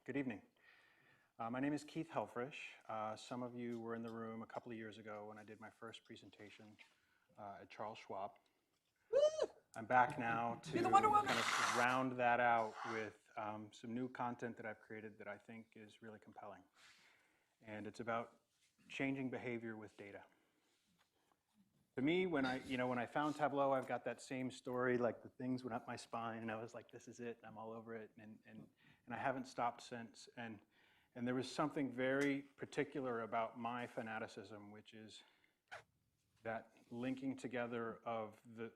Good evening. My name is Keith Helfrich. Some of you were in the room a couple of years ago when I did my first presentation at Charles Schwab. I'm back now to kind of round that out with some new content that I've created that I think is really compelling. And it's about changing behavior with data. To me, when I found Tableau, I've got that same story, like the things went up my spine, and I was like, this is it, and I'm all over it, and I haven't stopped since. And there was something very particular about my fanaticism, which is that linking together of the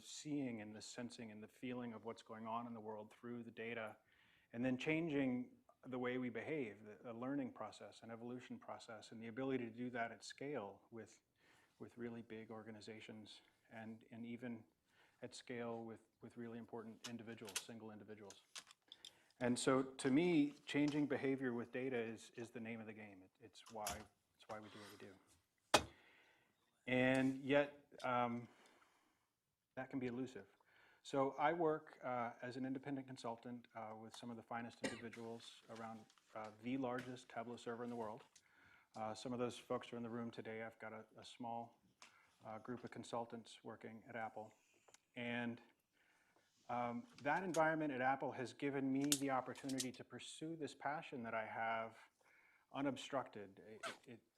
seeing and the sensing and the feeling of what's going on in the world through the data, and then changing the way we behave, the learning process and evolution process, and the ability to do that at scale with really big organizations and even at scale with really important individuals, single individuals. And so to me, changing behavior with data is the name of the game. It's why we do what we do. And yet, that can be elusive. So I work as an independent consultant with some of the finest individuals around the largest Tableau server in the world. Some of those folks are in the room today. I've got a small group of consultants working at Apple. And that environment at Apple has given me the opportunity to pursue this passion that I have unobstructed.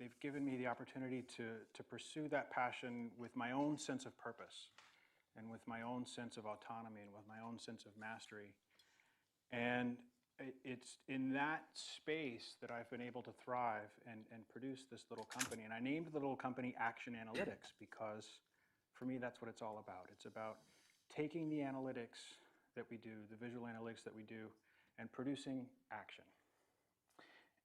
They've given me the opportunity to pursue that passion with my own sense of purpose and with my own sense of autonomy and with my own sense of mastery. And it's in that space that I've been able to thrive and produce this little company. And I named the little company Action Analytics because for me, that's what it's all about. It's about taking the analytics that we do, the visual analytics that we do, and producing action.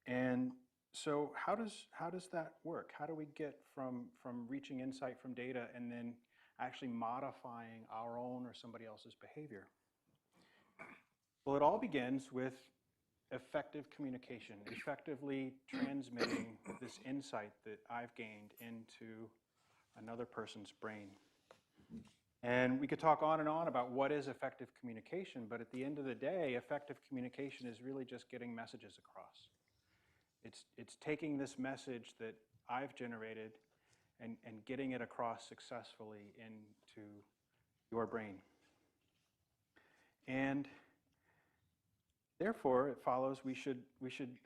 And so how does that work? How do we get from reaching insight from data and then actually modifying our own or somebody else's behavior? Well, it all begins with effective communication, effectively transmitting this insight that I've gained into another person's brain. And we could talk on and on about what is effective communication, but at the end of the day, effective communication is really just getting messages across. It's taking this message that I've generated and getting it across successfully into your brain. And therefore, it follows we should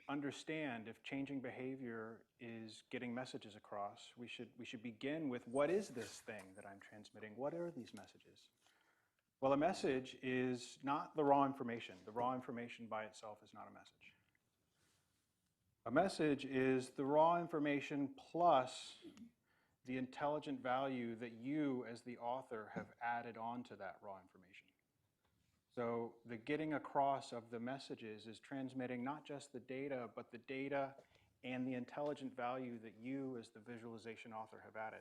understand if changing behavior is getting messages across, we should begin with what is this thing that I'm transmitting? What are these messages? Well, a message is not the raw information. The raw information by itself is not a message. A message is the raw information plus the intelligent value that you as the author have added onto that raw information. So the getting across of the messages is transmitting not just the data, but the data and the intelligent value that you as the visualization author have added.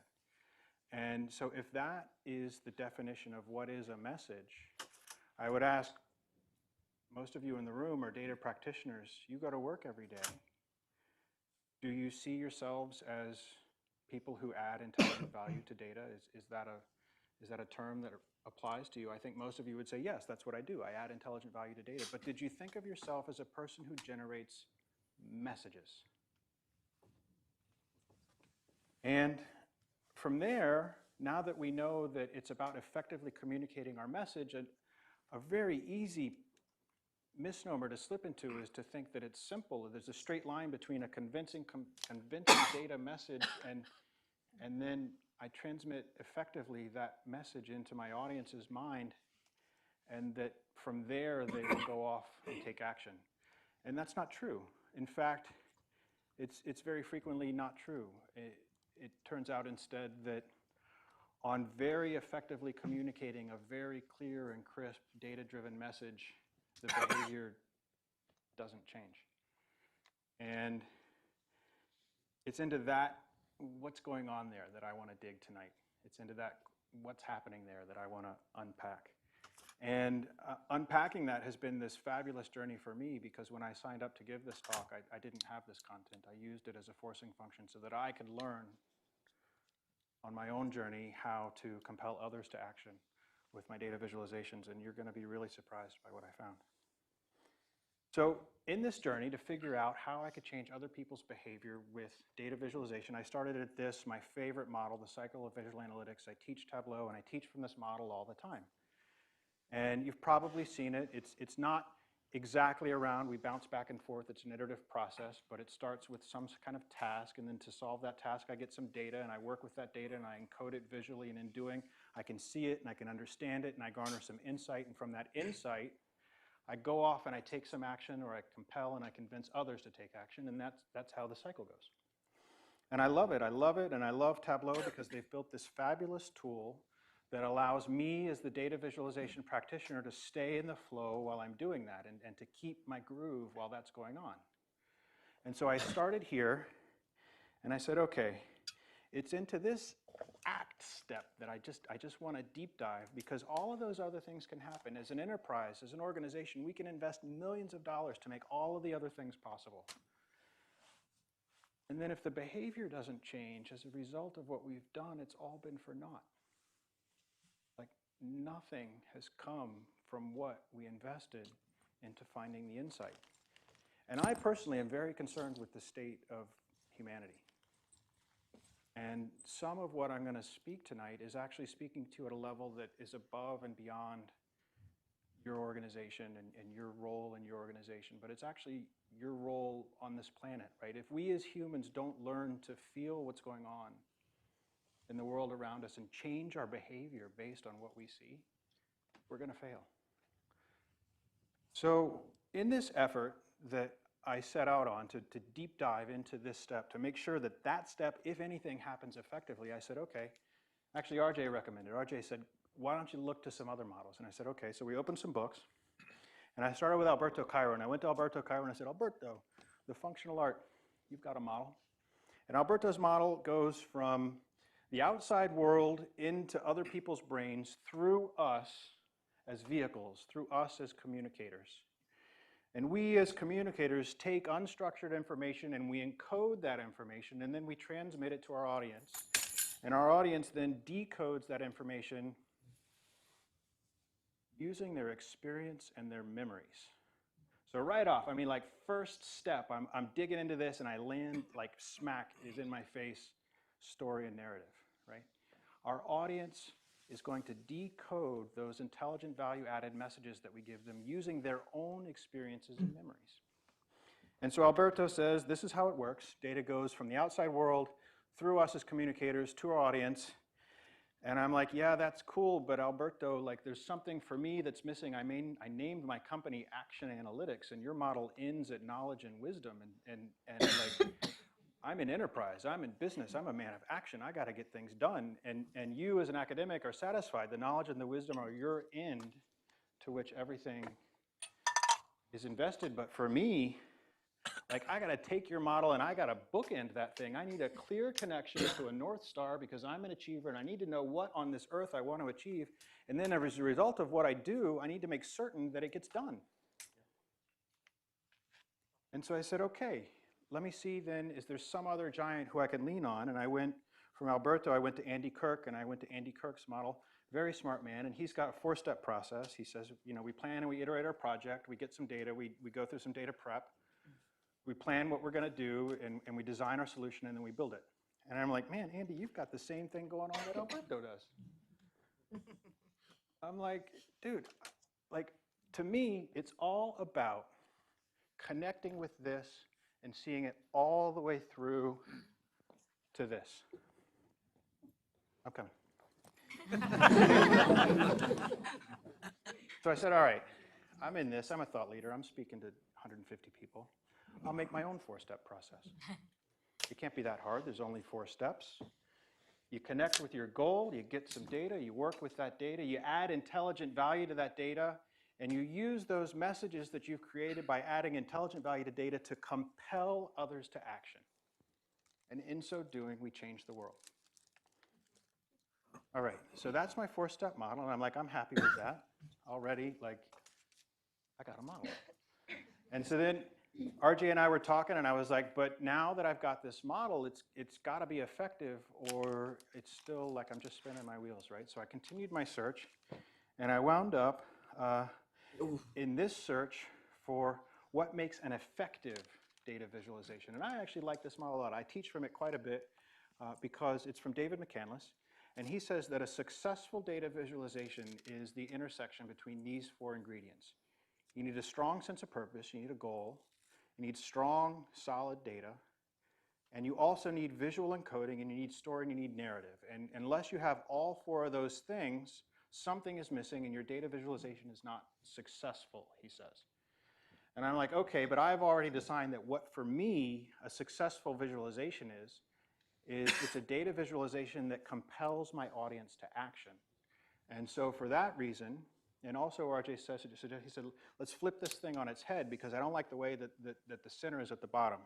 And so if that is the definition of what is a message, I would ask, most of you in the room are data practitioners. You go to work every day. Do you see yourselves as people who add intelligent value to data? Is that a term that applies to you? I think most of you would say, yes, that's what I do. I add intelligent value to data. But did you think of yourself as a person who generates messages? And from there, now that we know that it's about effectively communicating our message, a very easy misnomer to slip into is to think that it's simple. There's a straight line between a convincing data message and then I transmit effectively that message into my audience's mind, and that from there they will go off and take action. And that's not true. In fact, it's very frequently not true. It turns out instead that on very effectively communicating a very clear and crisp data-driven message, the behavior doesn't change. And it's into that, what's going on there, that I want to dig tonight. It's into that, what's happening there, that I want to unpack. And unpacking that has been this fabulous journey for me, because when I signed up to give this talk, I didn't have this content. I used it as a forcing function so that I could learn on my own journey how to compel others to action with my data visualizations, and you're going to be really surprised by what I found. So in this journey to figure out how I could change other people's behavior with data visualization, I started at this, my favorite model, the cycle of visual analytics. I teach Tableau, and I teach from this model all the time. And you've probably seen it. It's not exactly around, we bounce back and forth, it's an iterative process, but it starts with some kind of task, and then to solve that task, I get some data, and I work with that data, and I encode it visually, and in doing, I can see it, and I can understand it, and I garner some insight, and from that insight, I go off and I take some action, or I compel and I convince others to take action, and that's how the cycle goes. And I love it, and I love Tableau because they've built this fabulous tool that allows me as the data visualization practitioner to stay in the flow while I'm doing that and to keep my groove while that's going on. And so I started here and I said, okay, it's into this act step that I just want to deep dive, because all of those other things can happen. As an enterprise, as an organization, we can invest millions of dollars to make all of the other things possible. And then if the behavior doesn't change as a result of what we've done, it's all been for naught. Like nothing has come from what we invested into finding the insight. And I personally am very concerned with the state of humanity. And some of what I'm going to speak tonight is actually speaking to at a level that is above and beyond your organization and your role in your organization, but it's actually your role on this planet, right? If we as humans don't learn to feel what's going on in the world around us and change our behavior based on what we see, we're going to fail. So in this effort that I set out on to deep dive into this step, to make sure that that step, if anything, happens effectively, I said, okay, actually RJ recommended. RJ said, why don't you look to some other models? And I said, okay, so we opened some books. And I started with Alberto Cairo, and I went to Alberto Cairo and I said, Alberto, the functional art, you've got a model. And Alberto's model goes from the outside world into other people's brains through us as vehicles, through us as communicators. And we as communicators take unstructured information and we encode that information, and then we transmit it to our audience. And our audience then decodes that information using their experience and their memories. So right off, I mean, like first step, I'm digging into this and I land like smack is in my face, story and narrative, right? Our audience is going to decode those intelligent value-added messages that we give them using their own experiences and memories. And so Alberto says, this is how it works. Data goes from the outside world through us as communicators to our audience. And I'm like, yeah, that's cool, but Alberto, like there's something for me that's missing. I named my company Action Analytics, and your model ends at knowledge and wisdom. And like, I'm in enterprise, I'm in business, I'm a man of action, I gotta get things done. And you as an academic are satisfied. The knowledge and the wisdom are your end to which everything is invested. But for me, like I gotta take your model and I gotta bookend that thing. I need a clear connection to a North Star because I'm an achiever and I need to know what on this earth I want to achieve. And then as a result of what I do, I need to make certain that it gets done. And so I said, okay, let me see then, is there some other giant who I can lean on? And I went from Alberto, I went to Andy Kirk, and I went to Andy Kirk's model. Very smart man, and he's got a 4-step process. He says, you know, we plan and we iterate our project, we get some data, we go through some data prep, we plan what we're gonna do, and we design our solution, and then we build it. And I'm like, man, Andy, you've got the same thing going on that Alberto does. I'm like, dude, like, to me, it's all about connecting with this and seeing it all the way through to this. I'm coming. So I said, all right, I'm in this, I'm a thought leader, I'm speaking to 150 people. I'll make my own 4-step process. It can't be that hard, there's only 4 steps. You connect with your goal, you get some data, you work with that data, you add intelligent value to that data, and you use those messages that you've created by adding intelligent value to data to compel others to action. And in so doing, we change the world. All right, so that's my 4-step model, and I'm like, I'm happy with that. Already, like, I got a model. And so then RJ and I were talking, and I was like, but now that I've got this model, it's got to be effective, or it's still like I'm just spinning my wheels, right? So I continued my search, and I wound up in this search for what makes an effective data visualization. And I actually like this model a lot. I teach from it quite a bit because it's from David McCandless. And he says that a successful data visualization is the intersection between these 4 ingredients. You need a strong sense of purpose, you need a goal, you need strong, solid data, and you also need visual encoding, and you need story, and you need narrative. And unless you have all 4 of those things, something is missing and your data visualization is not successful, he says. And I'm like, okay, but I've already decided that what for me a successful visualization is it's a data visualization that compels my audience to action. And so for that reason, and also RJ says, he said, let's flip this thing on its head because I don't like the way that the center is at the bottom.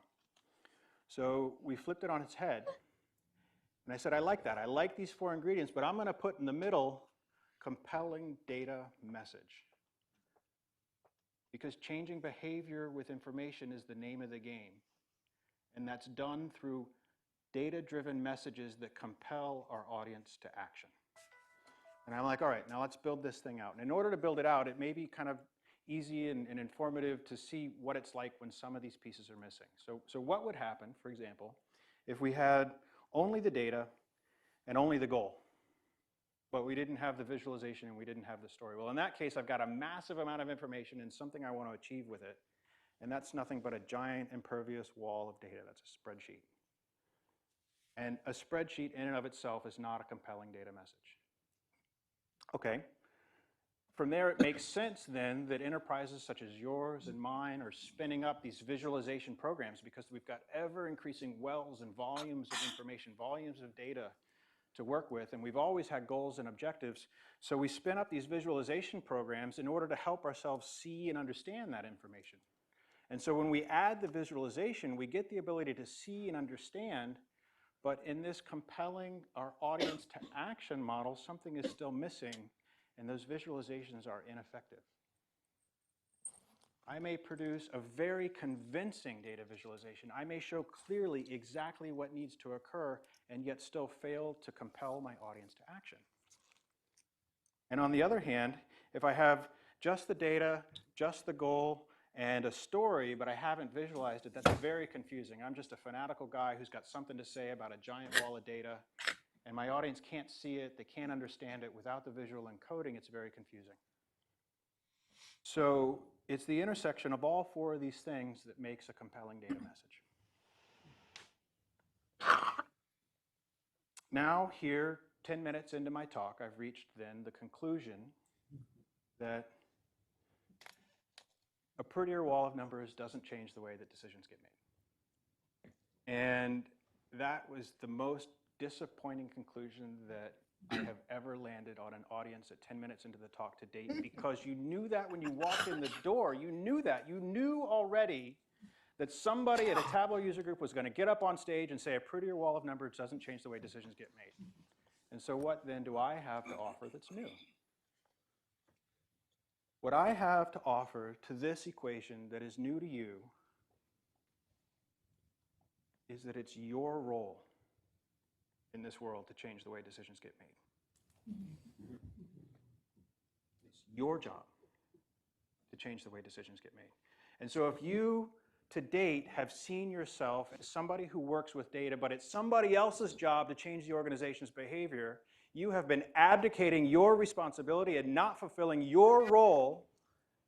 So we flipped it on its head. And I said, I like that. I like these 4 ingredients, but I'm going to put in the middle compelling data message. Because changing behavior with information is the name of the game. And that's done through data-driven messages that compel our audience to action. And I'm like, all right, now let's build this thing out. And in order to build it out, it may be kind of easy and informative to see what it's like when some of these pieces are missing. So what would happen, for example, if we had only the data and only the goal, but we didn't have the visualization and we didn't have the story? Well, in that case, I've got a massive amount of information and something I want to achieve with it. And that's nothing but a giant impervious wall of data. That's a spreadsheet. And a spreadsheet in and of itself is not a compelling data message. Okay. From there, it makes sense then that enterprises such as yours and mine are spinning up these visualization programs because we've got ever-increasing wells and volumes of information, volumes of data to work with, and we've always had goals and objectives. So we spin up these visualization programs in order to help ourselves see and understand that information. And so when we add the visualization, we get the ability to see and understand, but in this compelling our audience to action model, something is still missing, and those visualizations are ineffective. I may produce a very convincing data visualization. I may show clearly exactly what needs to occur, and yet still fail to compel my audience to action. And on the other hand, if I have just the data, just the goal, and a story, but I haven't visualized it, that's very confusing. I'm just a fanatical guy who's got something to say about a giant wall of data, and my audience can't see it, they can't understand it. Without the visual encoding, it's very confusing. So it's the intersection of all 4 of these things that makes a compelling data message. Now here, 10 minutes into my talk, I've reached then the conclusion that a prettier wall of numbers doesn't change the way that decisions get made. And that was the most disappointing conclusion that I have ever landed on an audience at 10 minutes into the talk to date, because you knew that when you walked in the door. You knew that. You knew already that somebody at a Tableau user group was going to get up on stage and say a prettier wall of numbers doesn't change the way decisions get made. And so what then do I have to offer that's new? What I have to offer to this equation that is new to you is that it's your role in this world to change the way decisions get made. It's your job to change the way decisions get made. And so if you, to date, have seen yourself as somebody who works with data, but it's somebody else's job to change the organization's behavior, you have been abdicating your responsibility and not fulfilling your role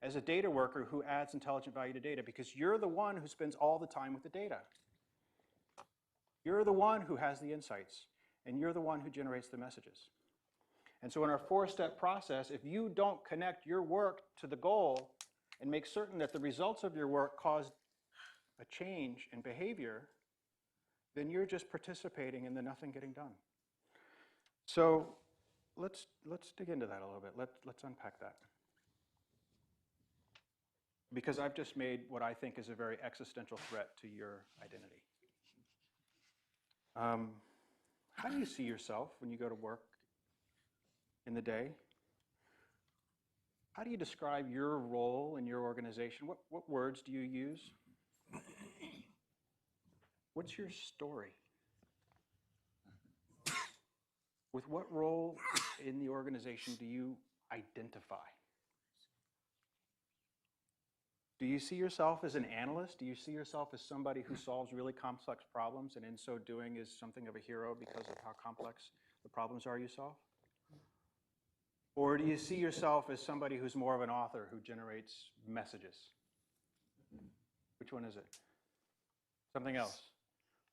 as a data worker who adds intelligent value to data, because you're the one who spends all the time with the data. You're the one who has the insights, and you're the one who generates the messages. And so in our 4-step process, if you don't connect your work to the goal and make certain that the results of your work cause a change in behavior, then you're just participating in the nothing getting done. So let's dig into that a little bit. Let's unpack that. Because I've just made what I think is a very existential threat to your identity. How do you see yourself when you go to work in the day? How do you describe your role in your organization? What words do you use? What's your story? With what role in the organization do you identify? Do you see yourself as an analyst? Do you see yourself as somebody who solves really complex problems and in so doing is something of a hero because of how complex the problems are you solve? Or do you see yourself as somebody who's more of an author who generates messages? Which one is it? Something else.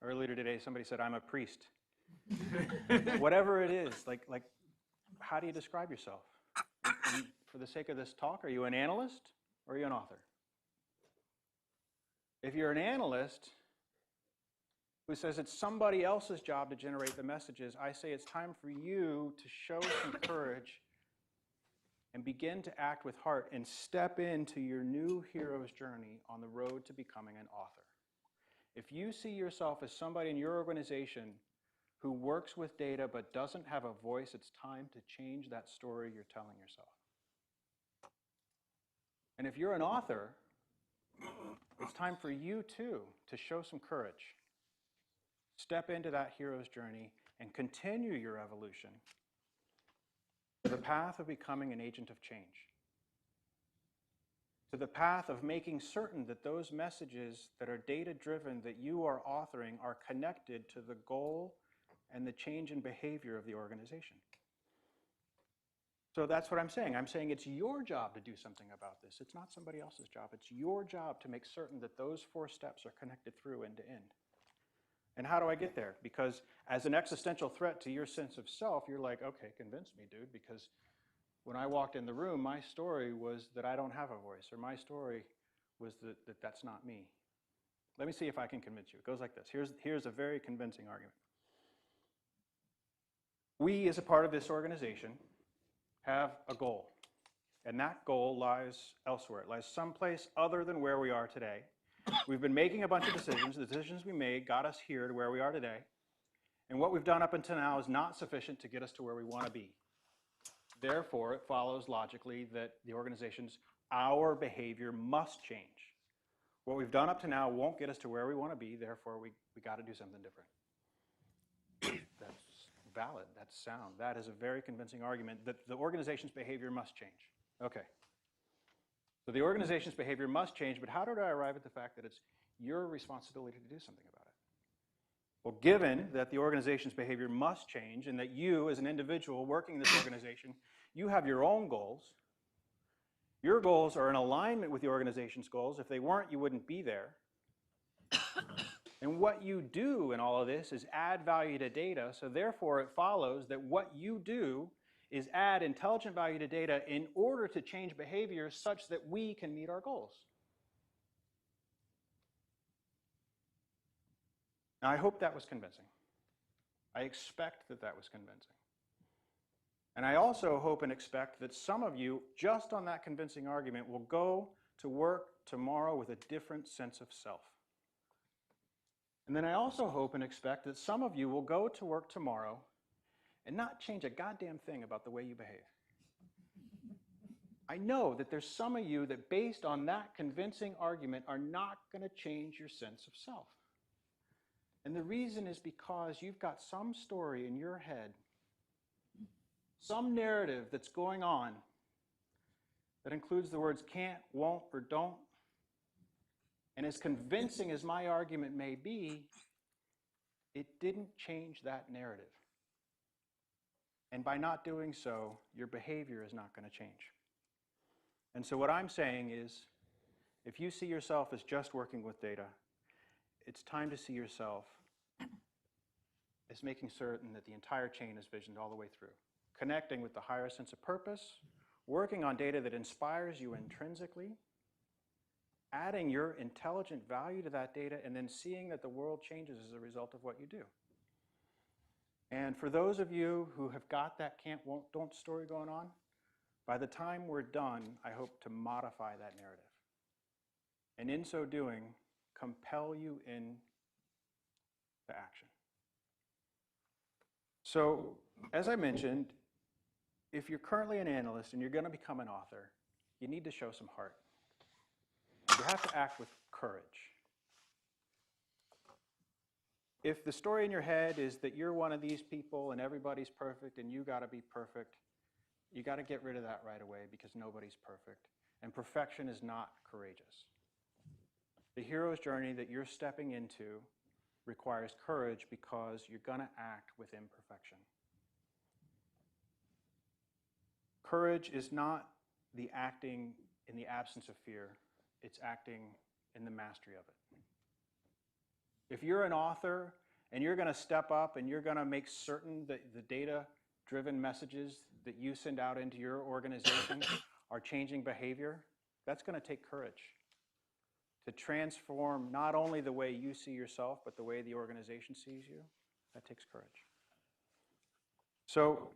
Earlier today, somebody said, I'm a priest. Whatever it is, like, how do you describe yourself? And for the sake of this talk, are you an analyst or are you an author? If you're an analyst who says it's somebody else's job to generate the messages, I say it's time for you to show some courage and begin to act with heart and step into your new hero's journey on the road to becoming an author. If you see yourself as somebody in your organization who works with data but doesn't have a voice, it's time to change that story you're telling yourself. And if you're an author, it's time for you too to show some courage. Step into that hero's journey and continue your evolution to the path of becoming an agent of change. To the path of making certain that those messages that are data-driven that you are authoring are connected to the goal and the change in behavior of the organization. So that's what I'm saying. I'm saying it's your job to do something about this. It's not somebody else's job. It's your job to make certain that those 4 steps are connected through end to end. And how do I get there? Because as an existential threat to your sense of self, you're like, okay, convince me, dude, because when I walked in the room, my story was that I don't have a voice, or my story was that that's not me. Let me see if I can convince you. It goes like this. Here's a very convincing argument. We, as a part of this organization, have a goal, and that goal lies elsewhere. It lies someplace other than where we are today. We've been making a bunch of decisions. The decisions we made got us here to where we are today, and what we've done up until now is not sufficient to get us to where we want to be. Therefore, it follows logically that the organization's, our behavior must change. What we've done up to now won't get us to where we want to be, therefore we got to do something different. That's valid, that's sound. That is a very convincing argument that the organization's behavior must change. Okay. So the organization's behavior must change, but how did I arrive at the fact that it's your responsibility to do something about it? Well, given that the organization's behavior must change and that you, as an individual working in this organization, you have your own goals. Your goals are in alignment with the organization's goals. If they weren't, you wouldn't be there. And what you do in all of this is add value to data, so therefore it follows that what you do is add intelligent value to data in order to change behavior such that we can meet our goals. Now, I hope that was convincing. I expect that that was convincing. And I also hope and expect that some of you, just on that convincing argument, will go to work tomorrow with a different sense of self. And then I also hope and expect that some of you will go to work tomorrow and not change a goddamn thing about the way you behave. I know that there's some of you that, based on that convincing argument, are not going to change your sense of self. And the reason is because you've got some story in your head, some narrative that's going on that includes the words can't, won't, or don't. And as convincing as my argument may be, it didn't change that narrative. And by not doing so, your behavior is not going to change. And so what I'm saying is, if you see yourself as just working with data, it's time to see yourself as making certain that the entire chain is visioned all the way through. Connecting with the higher sense of purpose, working on data that inspires you intrinsically, adding your intelligent value to that data, and then seeing that the world changes as a result of what you do. And for those of you who have got that can't, won't, don't story going on, by the time we're done, I hope to modify that narrative. And in so doing, compel you into action. So, as I mentioned, if you're currently an analyst and you're going to become an author, you need to show some heart. You have to act with courage. If the story in your head is that you're one of these people and everybody's perfect and you got to be perfect, you got to get rid of that right away because nobody's perfect. And perfection is not courageous. The hero's journey that you're stepping into requires courage because you're going to act with imperfection. Courage is not the acting in the absence of fear. It's acting in the mastery of it. If you're an author and you're going to step up and you're going to make certain that the data-driven messages that you send out into your organization are changing behavior, that's going to take courage to transform not only the way you see yourself, but the way the organization sees you. That takes courage. So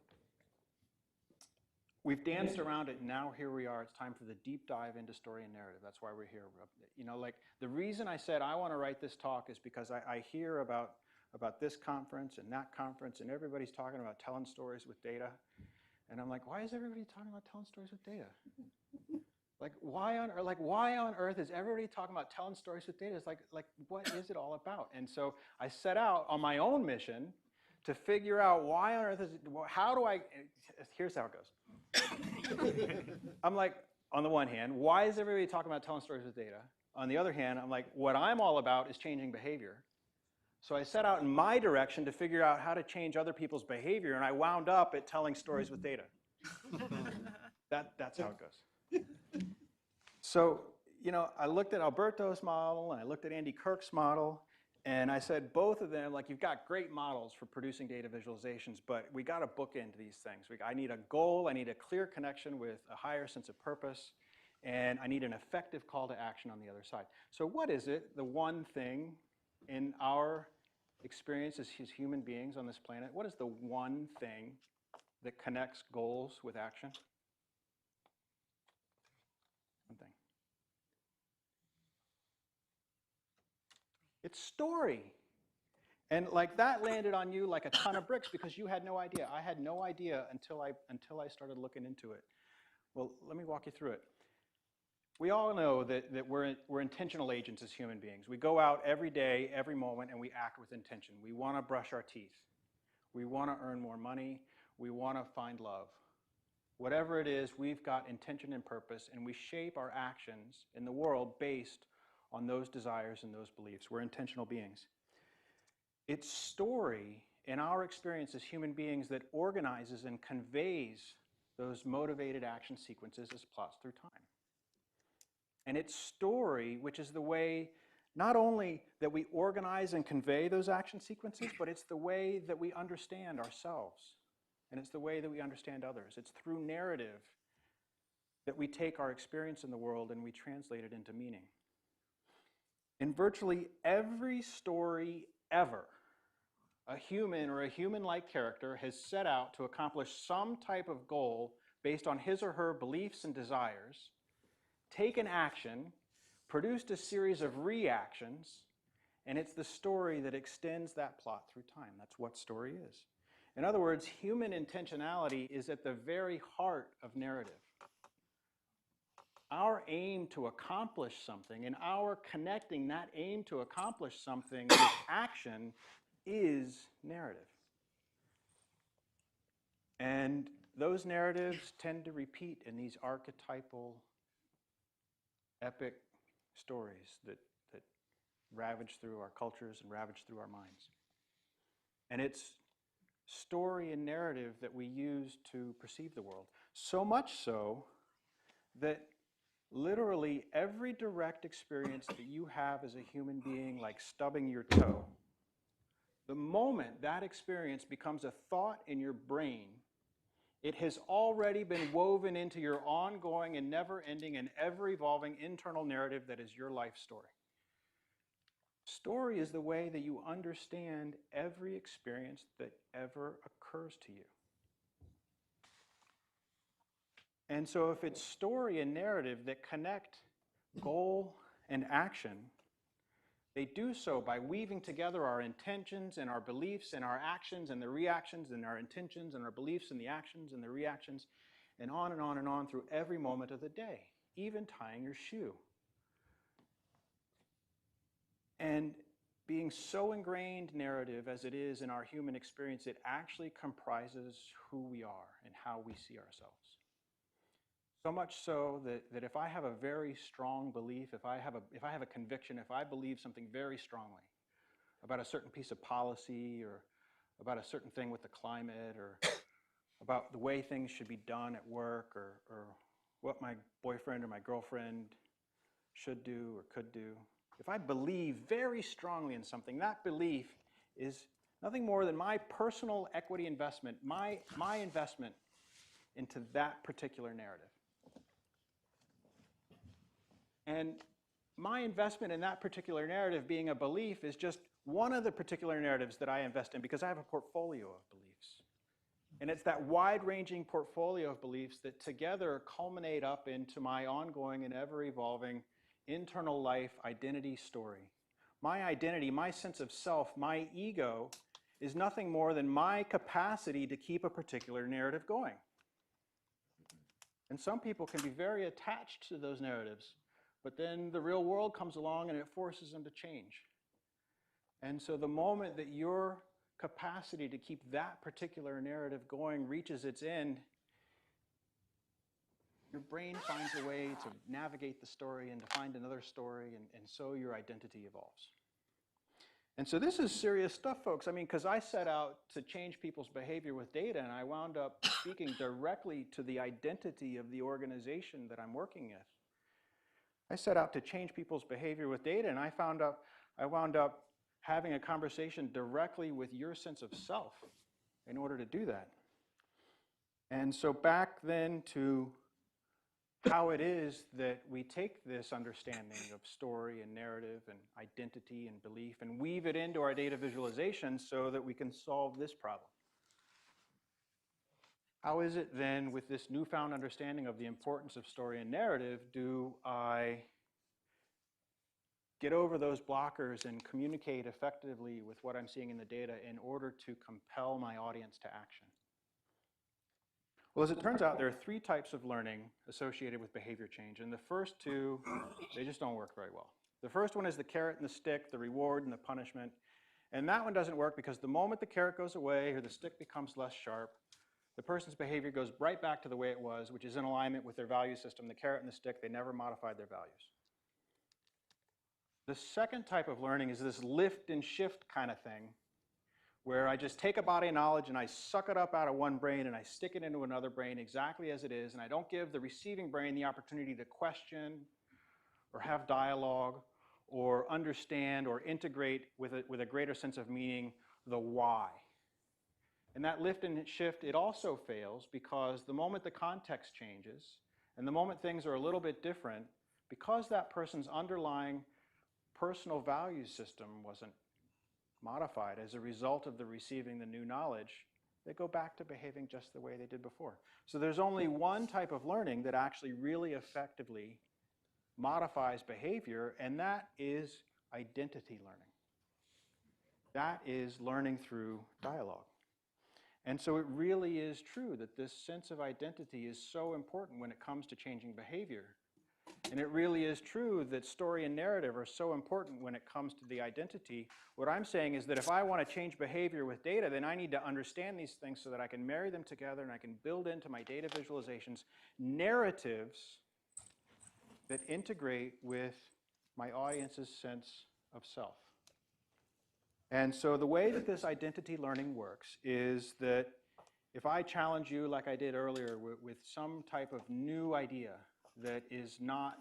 we've danced around it, and now here we are. It's time for the deep dive into story and narrative. That's why we're here. You know, like the reason I said I want to write this talk is because I hear about this conference and that conference, and everybody's talking about telling stories with data. And I'm like, why is everybody talking about telling stories with data? Like why on earth is everybody talking about telling stories with data? It's like what is it all about? And so I set out on my own mission to figure out why on earth is it, how do I, here's how it goes. I'm like, on the one hand, why is everybody talking about telling stories with data? On the other hand, I'm like, what I'm all about is changing behavior. So I set out in my direction to figure out how to change other people's behavior, and I wound up at telling stories with data. That's how it goes. So, you know, I looked at Alberto's model, and I looked at Andy Kirk's model, and I said both of them, like, you've got great models for producing data visualizations, but we got to bookend these things. I need a goal, I need a clear connection with a higher sense of purpose, and I need an effective call to action on the other side. So what is it, the one thing in our experience as human beings on this planet, what is the one thing that connects goals with action? One thing. It's story. And like that landed on you like a ton of bricks because you had no idea. I had no idea until I started looking into it. Well, let me walk you through it. We all know that we're intentional agents as human beings. We go out every day, every moment, and we act with intention. We want to brush our teeth. We want to earn more money. We want to find love. Whatever it is, we've got intention and purpose, and we shape our actions in the world based on those desires and those beliefs. We're intentional beings. It's story in our experience as human beings that organizes and conveys those motivated action sequences as plots through time. And it's story, which is the way not only that we organize and convey those action sequences, but it's the way that we understand ourselves. And it's the way that we understand others. It's through narrative that we take our experience in the world and we translate it into meaning. In virtually every story ever, a human or a human-like character has set out to accomplish some type of goal based on his or her beliefs and desires, taken action, produced a series of reactions, and it's the story that extends that plot through time. That's what story is. In other words, human intentionality is at the very heart of narrative. Our aim to accomplish something and our connecting that aim to accomplish something with action is narrative. And those narratives tend to repeat in these archetypal, epic stories that ravage through our cultures and ravage through our minds. And it's story and narrative that we use to perceive the world. So much so that literally every direct experience that you have as a human being, like stubbing your toe, the moment that experience becomes a thought in your brain, it has already been woven into your ongoing and never-ending and ever-evolving internal narrative that is your life story. Story is the way that you understand every experience that ever occurs to you. And so if it's story and narrative that connect goal and action, they do so by weaving together our intentions and our beliefs and our actions and the reactions and our intentions and our beliefs and the actions and the reactions and on and on and on through every moment of the day, even tying your shoe. And being so ingrained narrative as it is in our human experience, it actually comprises who we are and how we see ourselves. So much so that if I have a very strong belief, if I have a conviction, if I believe something very strongly about a certain piece of policy or about a certain thing with the climate or about the way things should be done at work or what my boyfriend or my girlfriend should do or could do, if I believe very strongly in something, that belief is nothing more than my personal equity investment, my investment into that particular narrative. And my investment in that particular narrative being a belief is just one of the particular narratives that I invest in because I have a portfolio of beliefs. And it's that wide-ranging portfolio of beliefs that together culminate up into my ongoing and ever-evolving internal life identity story. My identity, my sense of self, my ego is nothing more than my capacity to keep a particular narrative going. And some people can be very attached to those narratives, but then the real world comes along and it forces them to change. And so the moment that your capacity to keep that particular narrative going reaches its end, your brain finds a way to navigate the story and to find another story, and so your identity evolves. And so this is serious stuff, folks. I mean, because I set out to change people's behavior with data, and I wound up speaking directly to the identity of the organization that I'm working with. I set out to change people's behavior with data, and I wound up having a conversation directly with your sense of self in order to do that. And so back then to how it is that we take this understanding of story and narrative and identity and belief and weave it into our data visualization so that we can solve this problem. How is it then, with this newfound understanding of the importance of story and narrative, do I get over those blockers and communicate effectively with what I'm seeing in the data in order to compel my audience to action? Well, as it turns out, there are 3 types of learning associated with behavior change, and the first 2, they just don't work very well. The first one is the carrot and the stick, the reward and the punishment, and that one doesn't work because the moment the carrot goes away or the stick becomes less sharp, the person's behavior goes right back to the way it was, which is in alignment with their value system. The carrot and the stick, they never modified their values. The second type of learning is this lift and shift kind of thing, where I just take a body of knowledge and I suck it up out of one brain and I stick it into another brain exactly as it is, and I don't give the receiving brain the opportunity to question or have dialogue or understand or integrate with a greater sense of meaning the why. And that lift and shift, it also fails because the moment the context changes and the moment things are a little bit different, because that person's underlying personal value system wasn't modified as a result of the receiving the new knowledge, they go back to behaving just the way they did before. So there's only one type of learning that actually really effectively modifies behavior, and that is identity learning. That is learning through dialogue. And so it really is true that this sense of identity is so important when it comes to changing behavior. And it really is true that story and narrative are so important when it comes to the identity. What I'm saying is that if I want to change behavior with data, then I need to understand these things so that I can marry them together and I can build into my data visualizations narratives that integrate with my audience's sense of self. And so the way that this identity learning works is that if I challenge you, like I did earlier, with some type of new idea that is not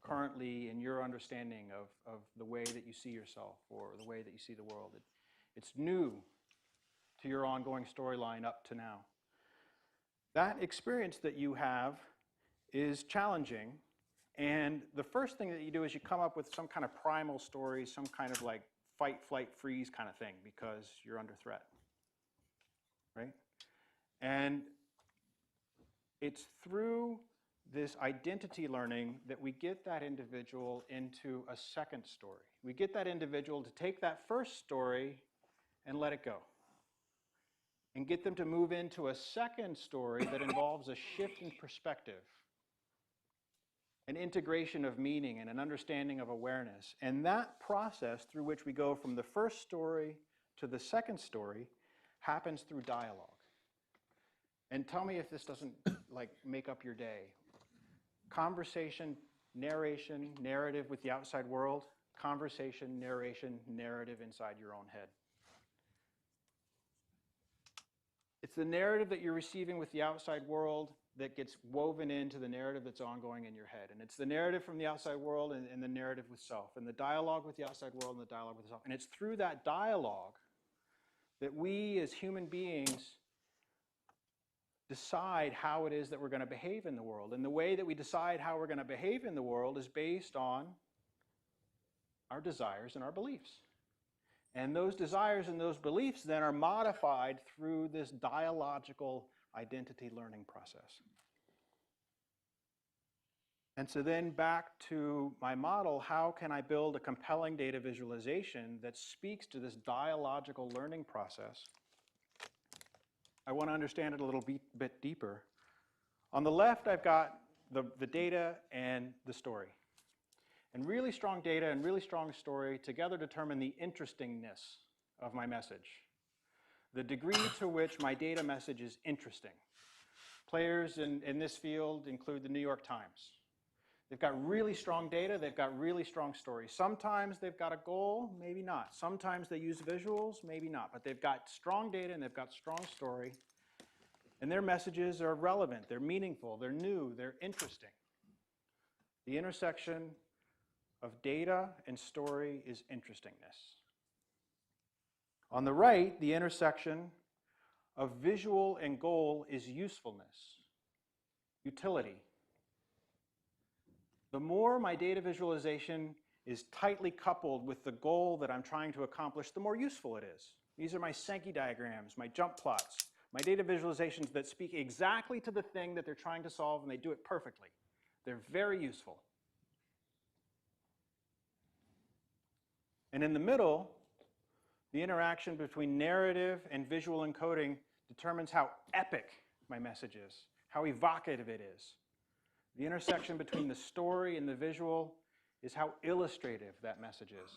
currently in your understanding of the way that you see yourself or the way that you see the world. It's new to your ongoing storyline up to now. That experience that you have is challenging, and the first thing that you do is you come up with some kind of primal story, some kind of like fight, flight, freeze kind of thing because you're under threat, right? And it's through this identity learning that we get that individual into a second story. We get that individual to take that first story and let it go. And get them to move into a second story that involves a shift in perspective, an integration of meaning and an understanding of awareness. And that process through which we go from the first story to the second story happens through dialogue. And tell me if this doesn't like make up your day. conversation, narration, narrative with the outside world, conversation, narration, narrative inside your own head. It's the narrative that you're receiving with the outside world that gets woven into the narrative that's ongoing in your head. And it's the narrative from the outside world and the narrative with self, and the dialogue with the outside world and the dialogue with self. And it's through that dialogue that we as human beings decide how it is that we're going to behave in the world. And the way that we decide how we're going to behave in the world is based on our desires and our beliefs. And those desires and those beliefs then are modified through this dialogical identity learning process. And so then back to my model, how can I build a compelling data visualization that speaks to this dialogical learning process? I want to understand it a little bit deeper. On the left, I've got the data and the story. And really strong data and really strong story together determine the interestingness of my message, the degree to which my data message is interesting. Players in this field include the New York Times. They've got really strong data, they've got really strong stories. Sometimes they've got a goal, maybe not. Sometimes they use visuals, maybe not. But they've got strong data and they've got strong story. And their messages are relevant, they're meaningful, they're new, they're interesting. The intersection of data and story is interestingness. On the right, the intersection of visual and goal is usefulness, utility. The more my data visualization is tightly coupled with the goal that I'm trying to accomplish, the more useful it is. These are my Sankey diagrams, my jump plots, my data visualizations that speak exactly to the thing that they're trying to solve, and they do it perfectly. They're very useful. And in the middle, the interaction between narrative and visual encoding determines how epic my message is, how evocative it is. The intersection between the story and the visual is how illustrative that message is.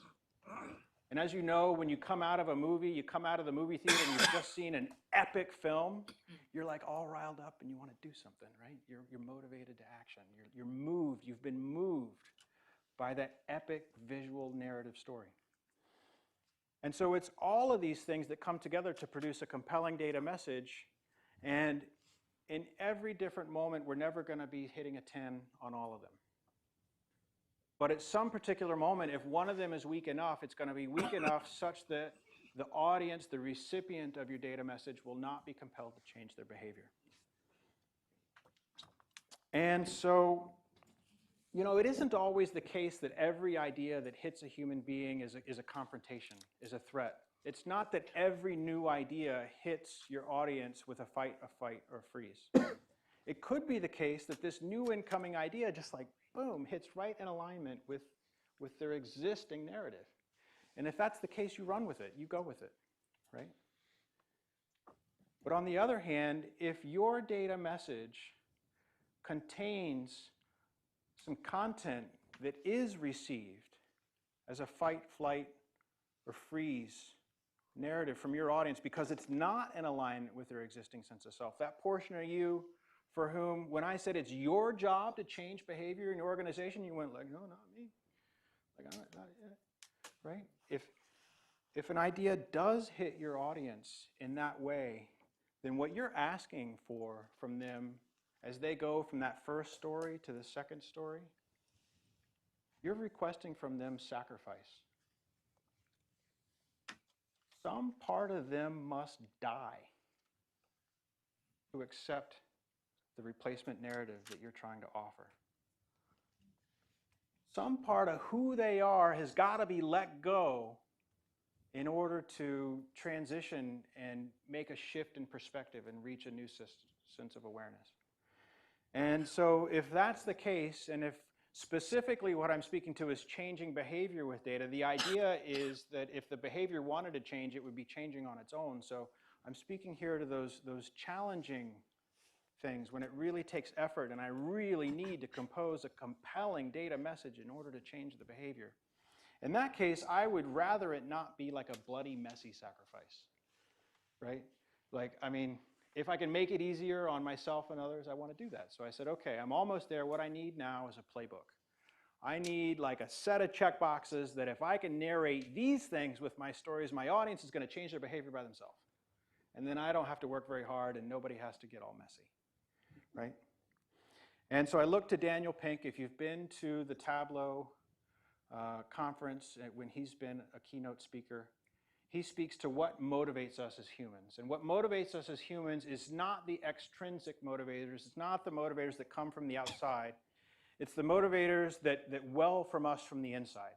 And as you know, when you come out of a movie, you come out of the movie theater and you've just seen an epic film, you're like all riled up and you want to do something, right? You're motivated to action. You're moved. You've been moved by that epic visual narrative story. And so it's all of these things that come together to produce a compelling data message. And in every different moment, we're never going to be hitting a 10 on all of them. But at some particular moment, if one of them is weak enough, it's going to be weak enough such that the audience, the recipient of your data message, will not be compelled to change their behavior. And so, you know, it isn't always the case that every idea that hits a human being is a confrontation, is a threat. It's not that every new idea hits your audience with a fight, or freeze. It could be the case that this new incoming idea just like, boom, hits right in alignment with their existing narrative. And if that's the case, you run with it, you go with it, right? But on the other hand, if your data message contains some content that is received as a fight, flight, or freeze narrative from your audience because it's not in alignment with their existing sense of self, that portion of you for whom, when I said it's your job to change behavior in your organization, you went like, no, not me. Like, not yet, right? If an idea does hit your audience in that way, then what you're asking for from them as they go from that first story to the second story, you're requesting from them sacrifice. Some part of them must die to accept the replacement narrative that you're trying to offer. Some part of who they are has got to be let go in order to transition and make a shift in perspective and reach a new sense of awareness. And so if that's the case, and if specifically what I'm speaking to is changing behavior with data, the idea is that if the behavior wanted to change, it would be changing on its own. So I'm speaking here to those challenging things when it really takes effort and I really need to compose a compelling data message in order to change the behavior. In that case, I would rather it not be like a bloody, messy sacrifice, right? Like, I mean, if I can make it easier on myself and others, I want to do that. So I said, okay, I'm almost there. What I need now is a playbook. I need like a set of checkboxes that if I can narrate these things with my stories, my audience is going to change their behavior by themselves. And then I don't have to work very hard and nobody has to get all messy, right? And so I looked to Daniel Pink. If you've been to the Tableau conference when he's been a keynote speaker, he speaks to what motivates us as humans. And what motivates us as humans is not the extrinsic motivators. It's not the motivators that come from the outside. It's the motivators that well from us from the inside.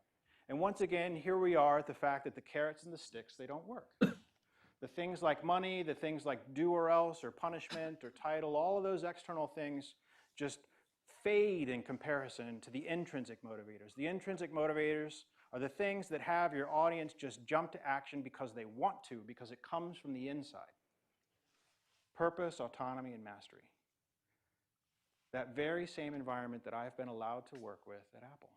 And once again, here we are at the fact that the carrots and the sticks, they don't work. The things like money, the things like do or else or punishment or title, all of those external things just fade in comparison to the intrinsic motivators. The intrinsic motivators are the things that have your audience just jump to action because they want to, because it comes from the inside. Purpose, autonomy, and mastery. That very same environment that I've been allowed to work with at Apple.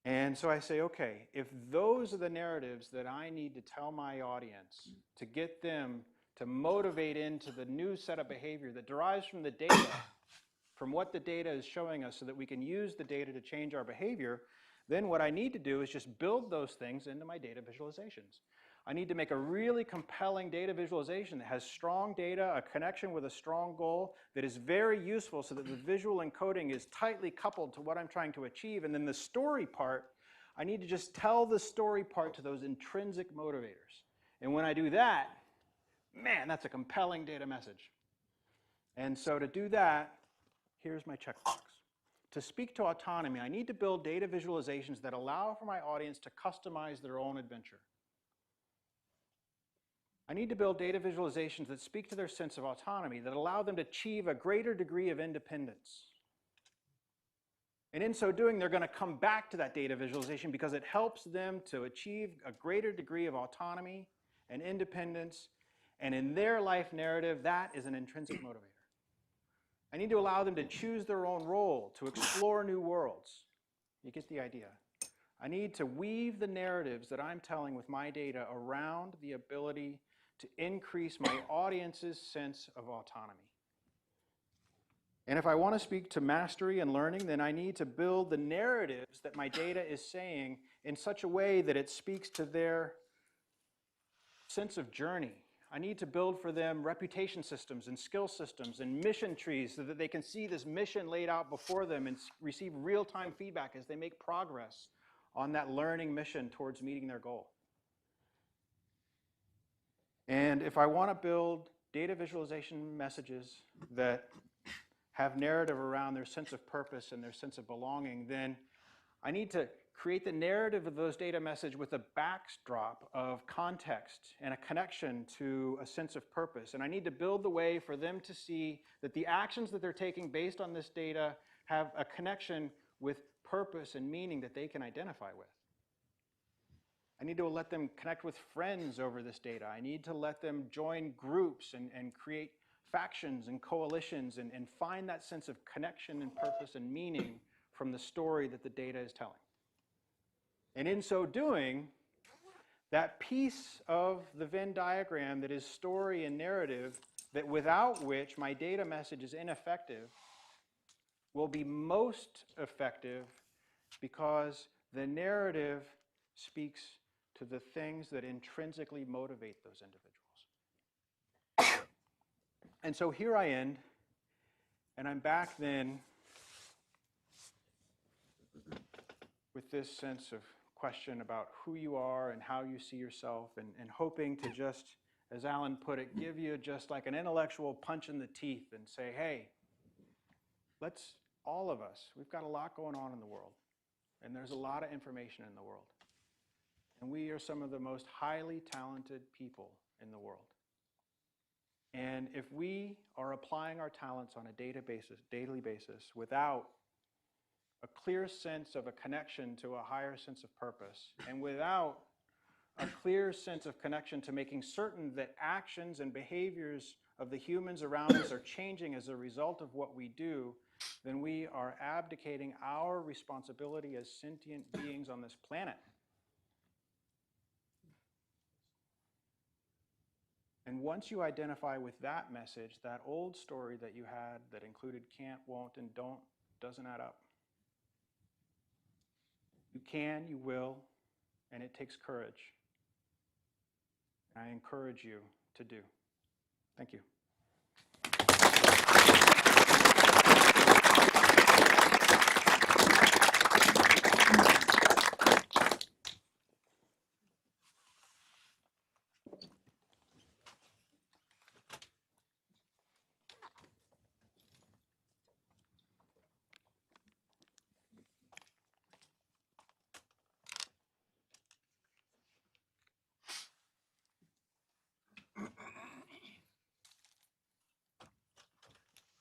And so I say, okay, if those are the narratives that I need to tell my audience to get them to motivate into the new set of behavior that derives from the data, from what the data is showing us so that we can use the data to change our behavior, then what I need to do is just build those things into my data visualizations. I need to make a really compelling data visualization that has strong data, a connection with a strong goal that is very useful so that the visual encoding is tightly coupled to what I'm trying to achieve. And then the story part, I need to just tell the story part to those intrinsic motivators. And when I do that, man, that's a compelling data message. And so to do that, here's my checkbox. To speak to autonomy, I need to build data visualizations that allow for my audience to customize their own adventure. I need to build data visualizations that speak to their sense of autonomy, that allow them to achieve a greater degree of independence. And in so doing, they're going to come back to that data visualization because it helps them to achieve a greater degree of autonomy and independence. And in their life narrative, that is an intrinsic motivator. I need to allow them to choose their own role, to explore new worlds. You get the idea. I need to weave the narratives that I'm telling with my data around the ability to increase my audience's sense of autonomy. And if I want to speak to mastery and learning, then I need to build the narratives that my data is saying in such a way that it speaks to their sense of journey. I need to build for them reputation systems and skill systems and mission trees so that they can see this mission laid out before them and receive real-time feedback as they make progress on that learning mission towards meeting their goal. And if I want to build data visualization messages that have narrative around their sense of purpose and their sense of belonging, then I need to create the narrative of those data messages with a backdrop of context and a connection to a sense of purpose. And I need to build the way for them to see that the actions that they're taking based on this data have a connection with purpose and meaning that they can identify with. I need to let them connect with friends over this data. I need to let them join groups and create factions and coalitions and find that sense of connection and purpose and meaning from the story that the data is telling. And in so doing, that piece of the Venn diagram that is story and narrative, that without which my data message is ineffective, will be most effective because the narrative speaks to the things that intrinsically motivate those individuals. And so here I end, and I'm back then with this sense of question about who you are and how you see yourself, and hoping to just, as Alan put it, give you just like an intellectual punch in the teeth and say, hey, let's, all of us, we've got a lot going on in the world, and there's a lot of information in the world. And we are some of the most highly talented people in the world. And if we are applying our talents on a daily basis without a clear sense of a connection to a higher sense of purpose, and without a clear sense of connection to making certain that actions and behaviors of the humans around us are changing as a result of what we do, then we are abdicating our responsibility as sentient beings on this planet. And once you identify with that message, that old story that you had that included can't, won't, and don't doesn't add up. You can, you will, and it takes courage. And I encourage you to do. Thank you.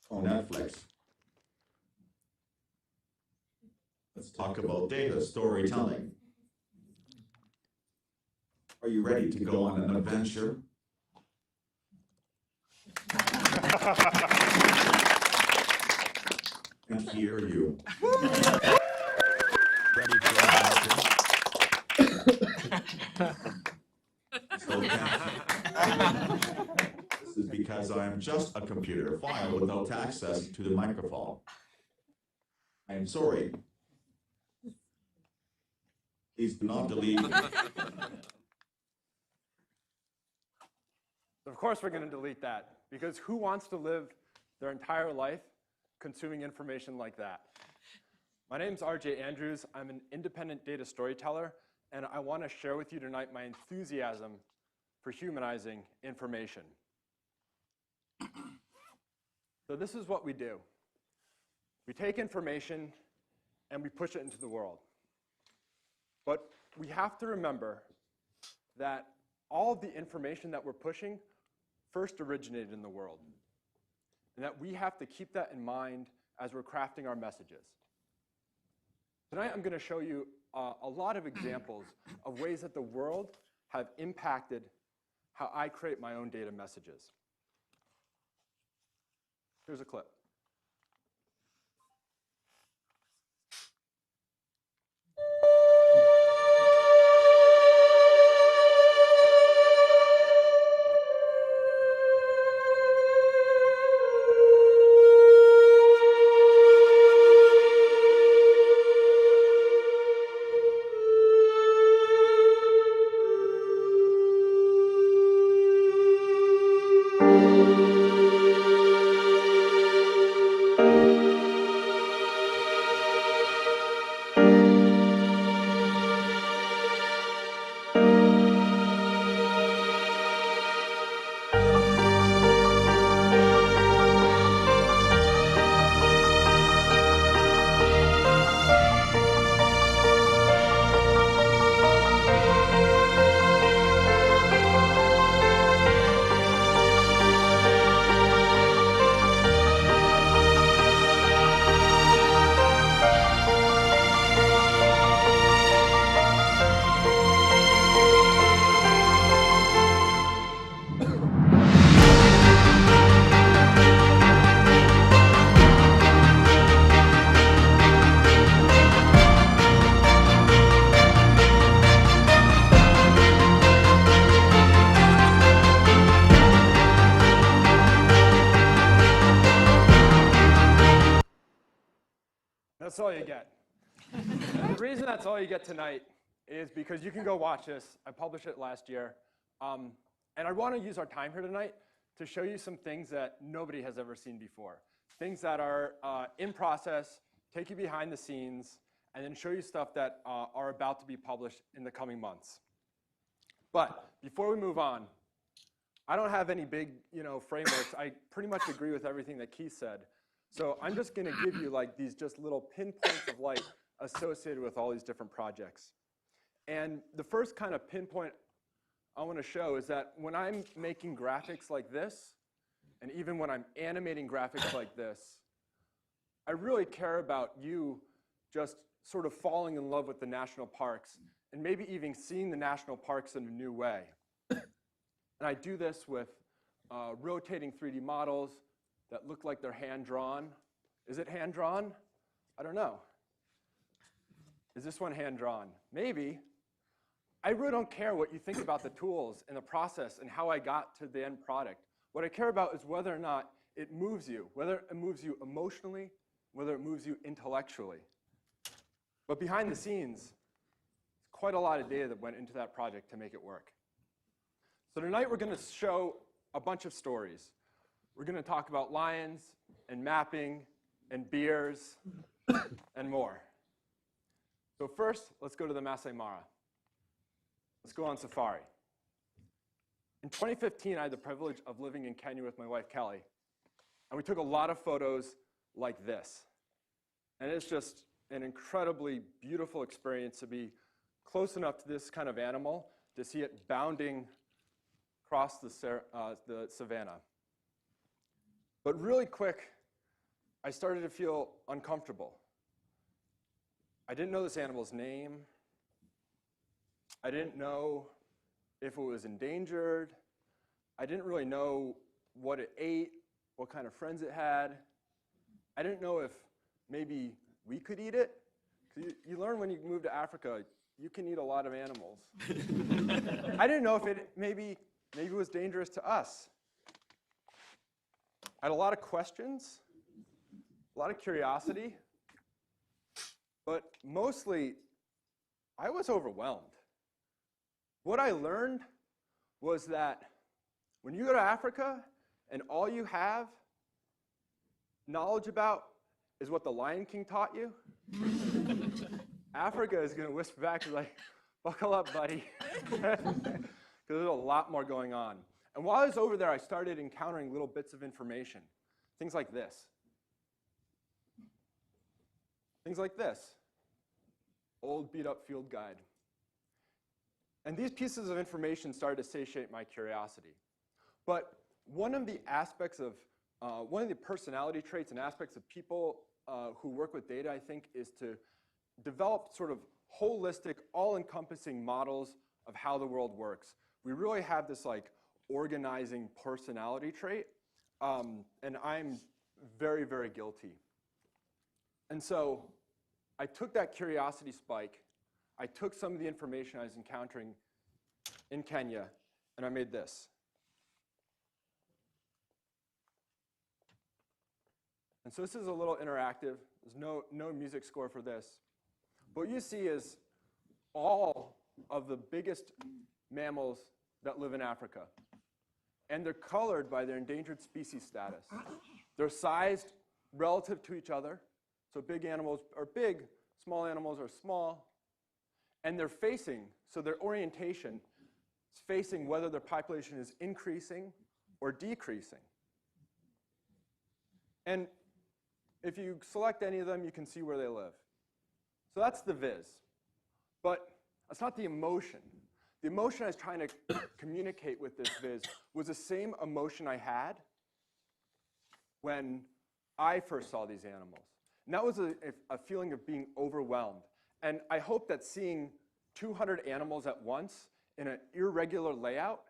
On Netflix. Let's talk about data storytelling. Are you ready to go on an adventure? And here are you. Ready for adventure? This is because I am just a computer file without access to the microphone. I am sorry. Please do not delete. Of course we're going to delete that, because who wants to live their entire life consuming information like that? My name's RJ Andrews. I'm an independent data storyteller, and I want to share with you tonight my enthusiasm for humanizing information. So this is what we do. We take information and we push it into the world. But we have to remember that all of the information that we're pushing first originated in the world, and that we have to keep that in mind as we're crafting our messages. Tonight I'm going to show you a lot of examples of ways that the world have impacted how I create my own data messages. Here's a clip. That's all you get. The reason that's all you get tonight is because you can go watch this. I published it last year. And I want to use our time here tonight to show you some things that nobody has ever seen before. Things that are in process, take you behind the scenes, and then show you stuff that are about to be published in the coming months. But before we move on, I don't have any big frameworks. I pretty much agree with everything that Keith said. So I'm just going to give you like these just little pinpoints of light associated with all these different projects. And the first kind of pinpoint I want to show is that when I'm making graphics like this, and even when I'm animating graphics like this, I really care about you just sort of falling in love with the national parks and maybe even seeing the national parks in a new way. And I do this with rotating 3D models that look like they're hand-drawn. Is it hand-drawn? I don't know. Is this one hand-drawn? Maybe. I really don't care what you think about the tools and the process and how I got to the end product. What I care about is whether or not it moves you, whether it moves you emotionally, whether it moves you intellectually. But behind the scenes, quite a lot of data that went into that project to make it work. So tonight we're going to show a bunch of stories. We're going to talk about lions and mapping and beers and more. So first, let's go to the Masai Mara. Let's go on safari. In 2015, I had the privilege of living in Kenya with my wife, Kelly. And we took a lot of photos like this. And it's just an incredibly beautiful experience to be close enough to this kind of animal to see it bounding across the savannah. But really quick, I started to feel uncomfortable. I didn't know this animal's name. I didn't know if it was endangered. I didn't really know what it ate, what kind of friends it had. I didn't know if maybe we could eat it. 'Cause you learn when you move to Africa, you can eat a lot of animals. I didn't know if it maybe it was dangerous to us. I had a lot of questions, a lot of curiosity, but mostly I was overwhelmed. What I learned was that when you go to Africa and all you have knowledge about is what the Lion King taught you, Africa is going to whisper back like, buckle up, buddy, because there's a lot more going on. And while I was over there, I started encountering little bits of information, things like this. Things like this, old beat-up field guide. And these pieces of information started to satiate my curiosity. But one of the aspects of, one of the personality traits and aspects of people who work with data, I think, is to develop sort of holistic, all-encompassing models of how the world works. We really have this like organizing personality trait, and I'm very, very guilty. And so I took that curiosity spike, I took some of the information I was encountering in Kenya, and I made this. And so this is a little interactive. There's no music score for this. What you see is all of the biggest mammals that live in Africa. And they're colored by their endangered species status. They're sized relative to each other. So big animals are big, small animals are small. And they're facing, so their orientation is facing whether their population is increasing or decreasing. And if you select any of them, you can see where they live. So that's the viz. But that's not the emotion. The emotion I was trying to communicate with this viz was the same emotion I had when I first saw these animals. And that was a feeling of being overwhelmed. And I hope that seeing 200 animals at once in an irregular layout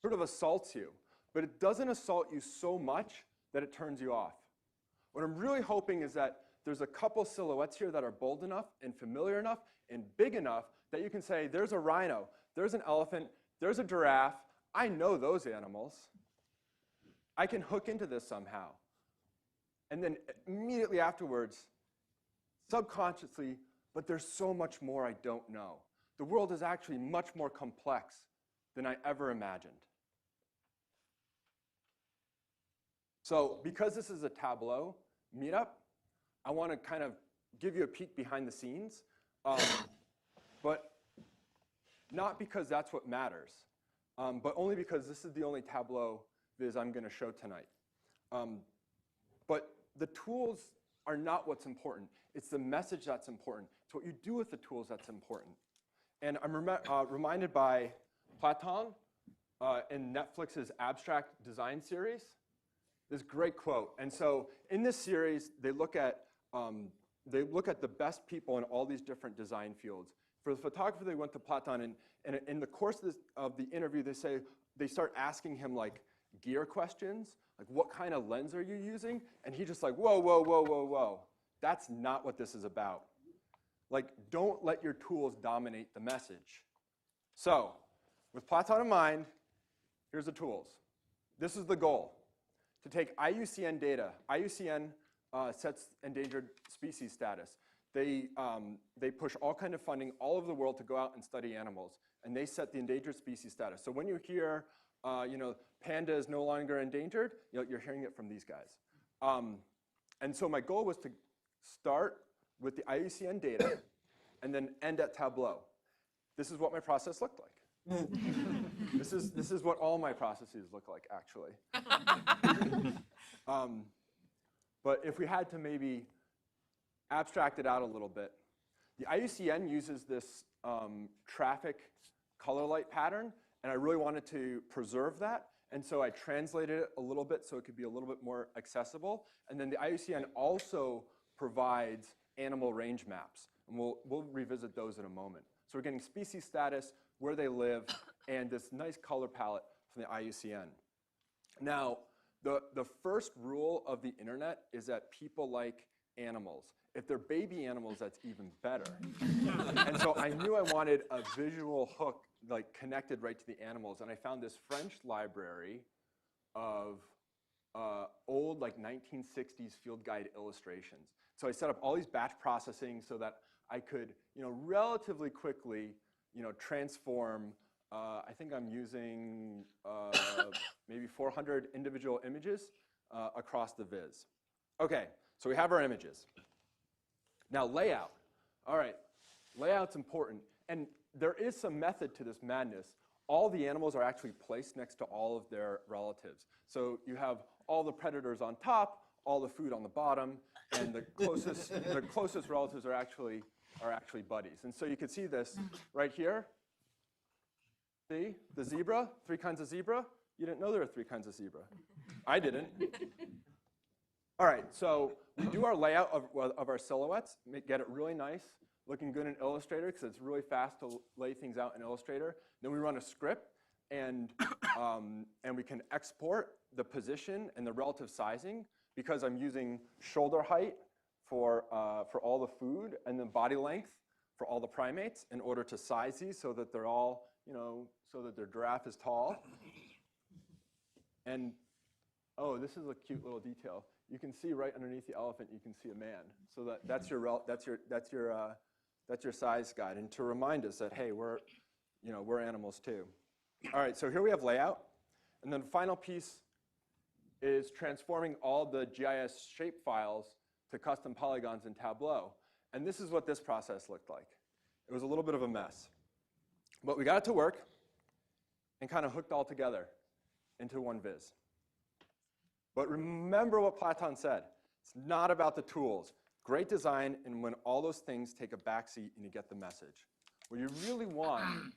sort of assaults you. But it doesn't assault you so much that it turns you off. What I'm really hoping is that there's a couple silhouettes here that are bold enough and familiar enough and big enough that you can say, there's a rhino, there's an elephant, there's a giraffe. I know those animals. I can hook into this somehow. And then immediately afterwards, subconsciously, but there's so much more I don't know. The world is actually much more complex than I ever imagined. So because this is a Tableau meetup, I want to kind of give you a peek behind the scenes, but not because that's what matters, but only because this is the only Tableau viz I'm going to show tonight. But the tools are not what's important. It's the message that's important. It's what you do with the tools that's important. And I'm reminded by Platon in Netflix's Abstract Design series, this great quote. And so in this series, they look at the best people in all these different design fields. For the photographer, they went to Platon, and in the course of the interview, they start asking him like gear questions, like what kind of lens are you using? And he just like, whoa, whoa, whoa, whoa, whoa. That's not what this is about. like, don't let your tools dominate the message. So with Platon in mind, here's the tools. This is the goal, to take IUCN data. IUCN sets endangered species status. They push all kind of funding all over the world to go out and study animals, and they set the endangered species status. So when you hear, panda is no longer endangered, you're hearing it from these guys. And so my goal was to start with the IUCN data and then end at Tableau. This is what my process looked like. This is what all my processes look like, actually. But if we had to maybe abstract it out a little bit, the IUCN uses this traffic color light pattern, and I really wanted to preserve that. And so I translated it a little bit so it could be a little bit more accessible. And then the IUCN also provides animal range maps. And we'll revisit those in a moment. So we're getting species status, where they live, and this nice color palette from the IUCN. Now, the first rule of the internet is that people like animals. If they're baby animals, that's even better. And so I knew I wanted a visual hook, like connected right to the animals. And I found this French library of old, like 1960s field guide illustrations. So I set up all these batch processing so that I could, relatively quickly, transform. I think I'm using maybe 400 individual images across the viz. Okay, so we have our images. Now layout. All right, layout's important. And there is some method to this madness. All the animals are actually placed next to all of their relatives. So you have all the predators on top, all the food on the bottom, and the closest relatives are actually buddies. And so you can see this right here. See, the zebra, 3 kinds of zebra. You didn't know there were 3 kinds of zebra. I didn't. All right, so we do our layout of our silhouettes, get it really nice, looking good in Illustrator, because it's really fast to lay things out in Illustrator. Then we run a script, and we can export the position and the relative sizing, because I'm using shoulder height for all the food, and then body length for all the primates in order to size these so that they're all, so that their giraffe is tall. And oh, this is a cute little detail. You can see right underneath the elephant, you can see a man. So that's your size guide, and to remind us that, hey, we're animals too. All right, so here we have layout, and then the final piece is transforming all the GIS shape files to custom polygons in Tableau. And this is what this process looked like. It was a little bit of a mess. But we got it to work and kind of hooked all together into one viz. But remember what Platon said. It's not about the tools. Great design, and when all those things take a backseat and you get the message. What you really want,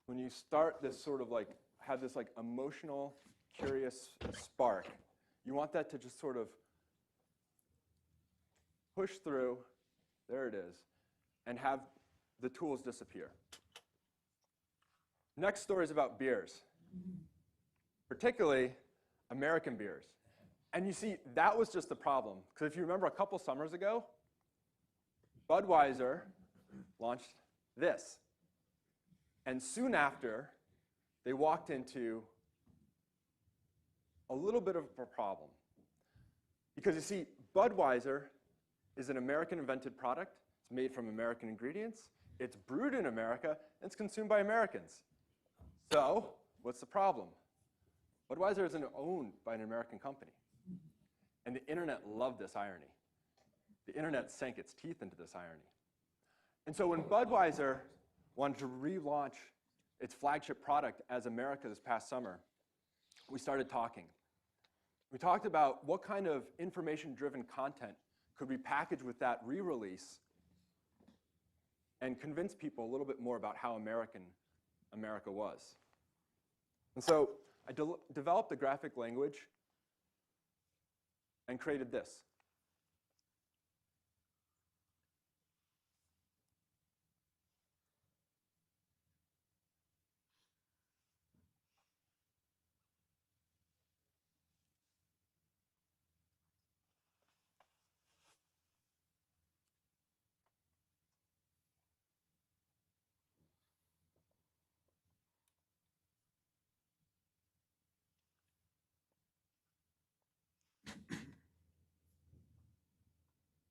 when you start this sort of like, have this like emotional, curious spark, you want that to just sort of push through, there it is, and have the tools disappear. Next story is about beers, particularly American beers. And you see, that was just the problem. Because if you remember a couple summers ago, Budweiser launched this. And soon after, they walked into a little bit of a problem. Because you see, Budweiser is an American-invented product. It's made from American ingredients. It's brewed in America, and it's consumed by Americans. So what's the problem? Budweiser isn't owned by an American company. And the internet loved this irony. The internet sank its teeth into this irony. And so when Budweiser wanted to relaunch its flagship product as America this past summer, we started talking. We talked about what kind of information-driven content could we package with that re-release and convince people a little bit more about how American America was. And so I developed a graphic language and created this.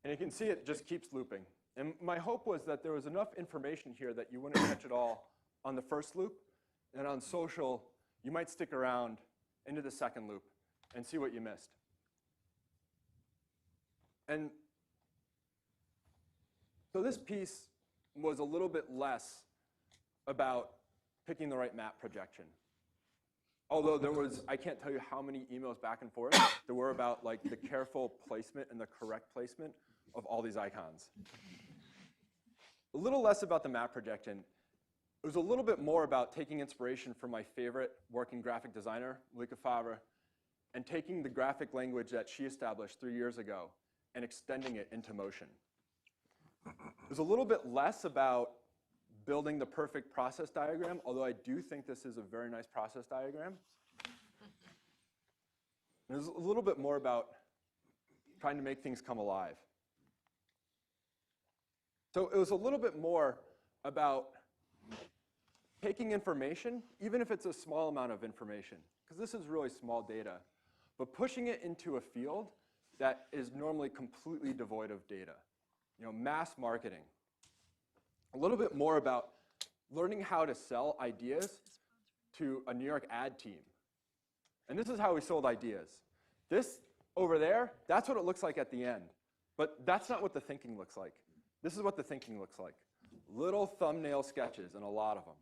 And you can see it just keeps looping. And my hope was that there was enough information here that you wouldn't catch it all on the first loop. And on social, you might stick around into the second loop and see what you missed. And so this piece was a little bit less about picking the right map projection. Although there was, I can't tell you how many emails back and forth there were about like the careful placement and the correct placement of all these icons. A little less about the map projection. It was a little bit more about taking inspiration from my favorite working graphic designer, Malika Favre, and taking the graphic language that she established 3 years ago and extending it into motion. It was a little bit less about building the perfect process diagram, although I do think this is a very nice process diagram. It was a little bit more about trying to make things come alive. So it was a little bit more about taking information, even if it's a small amount of information, because this is really small data, but pushing it into a field that is normally completely devoid of data. You know, mass marketing. A little bit more about learning how to sell ideas to a New York ad team. And this is how we sold ideas. This over there, that's what it looks like at the end. But that's not what the thinking looks like. This is what the thinking looks like. Little thumbnail sketches, and a lot of them.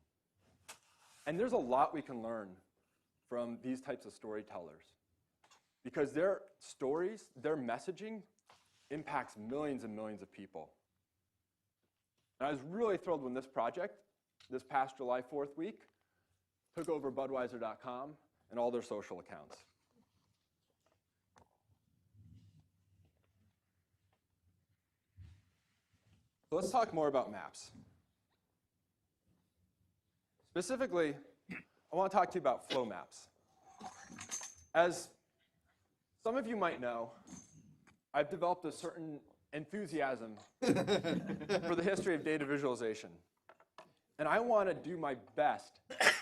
And there's a lot we can learn from these types of storytellers. Because their stories, their messaging, impacts millions and millions of people. And I was really thrilled when this project, this past July 4th week, took over Budweiser.com and all their social accounts. So let's talk more about maps. Specifically, I want to talk to you about flow maps. As some of you might know, I've developed a certain enthusiasm for the history of data visualization. And I want to do my best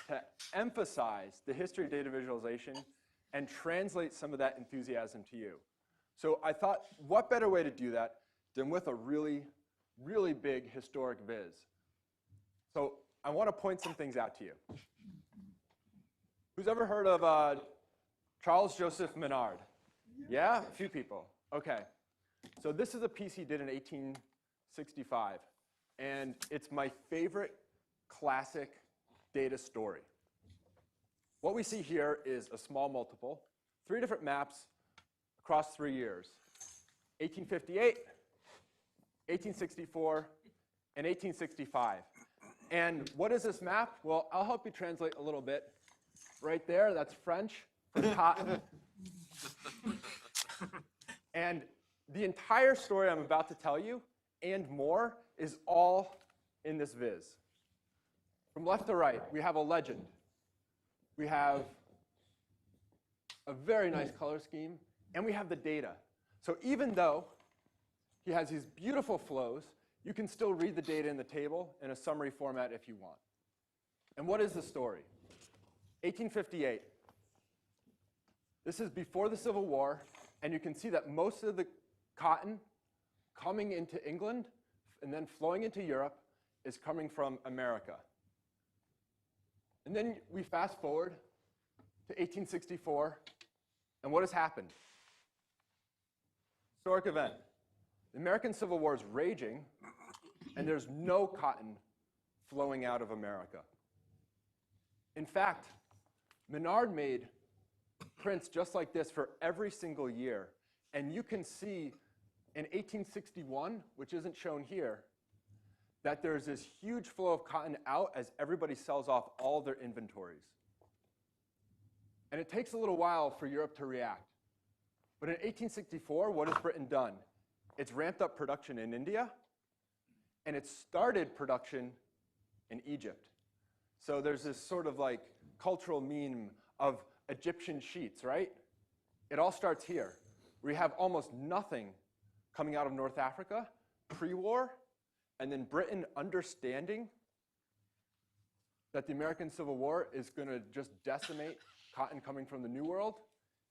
to emphasize the history of data visualization and translate some of that enthusiasm to you. So I thought, what better way to do that than with a really, really big historic viz? So I want to point some things out to you. Who's ever heard of Charles Joseph Menard? Yeah, a few people. Okay. So this is a piece he did in 1865. And it's my favorite classic data story. What we see here is a small multiple, 3 different maps across 3 years. 1858, 1864, and 1865. And what is this map? Well, I'll help you translate a little bit. Right there, that's French for cotton. And the entire story I'm about to tell you, and more, is all in this viz. From left to right, we have a legend. We have a very nice color scheme, and we have the data. So even though he has these beautiful flows, you can still read the data in the table in a summary format if you want. And what is the story? 1858. This is before the Civil War, and you can see that most of the cotton coming into England and then flowing into Europe is coming from America. And then we fast forward to 1864, and what has happened? Historic event. The American Civil War is raging, and there's no cotton flowing out of America. In fact, Menard made prints just like this for every single year. And you can see in 1861, which isn't shown here, that there's this huge flow of cotton out as everybody sells off all their inventories. And it takes a little while for Europe to react. But in 1864, what has Britain done? It's ramped up production in India, and it started production in Egypt. So there's this sort of like cultural meme of Egyptian sheets, right? It all starts here. We have almost nothing coming out of North Africa pre-war, and then Britain understanding that the American Civil War is going to just decimate cotton coming from the New World,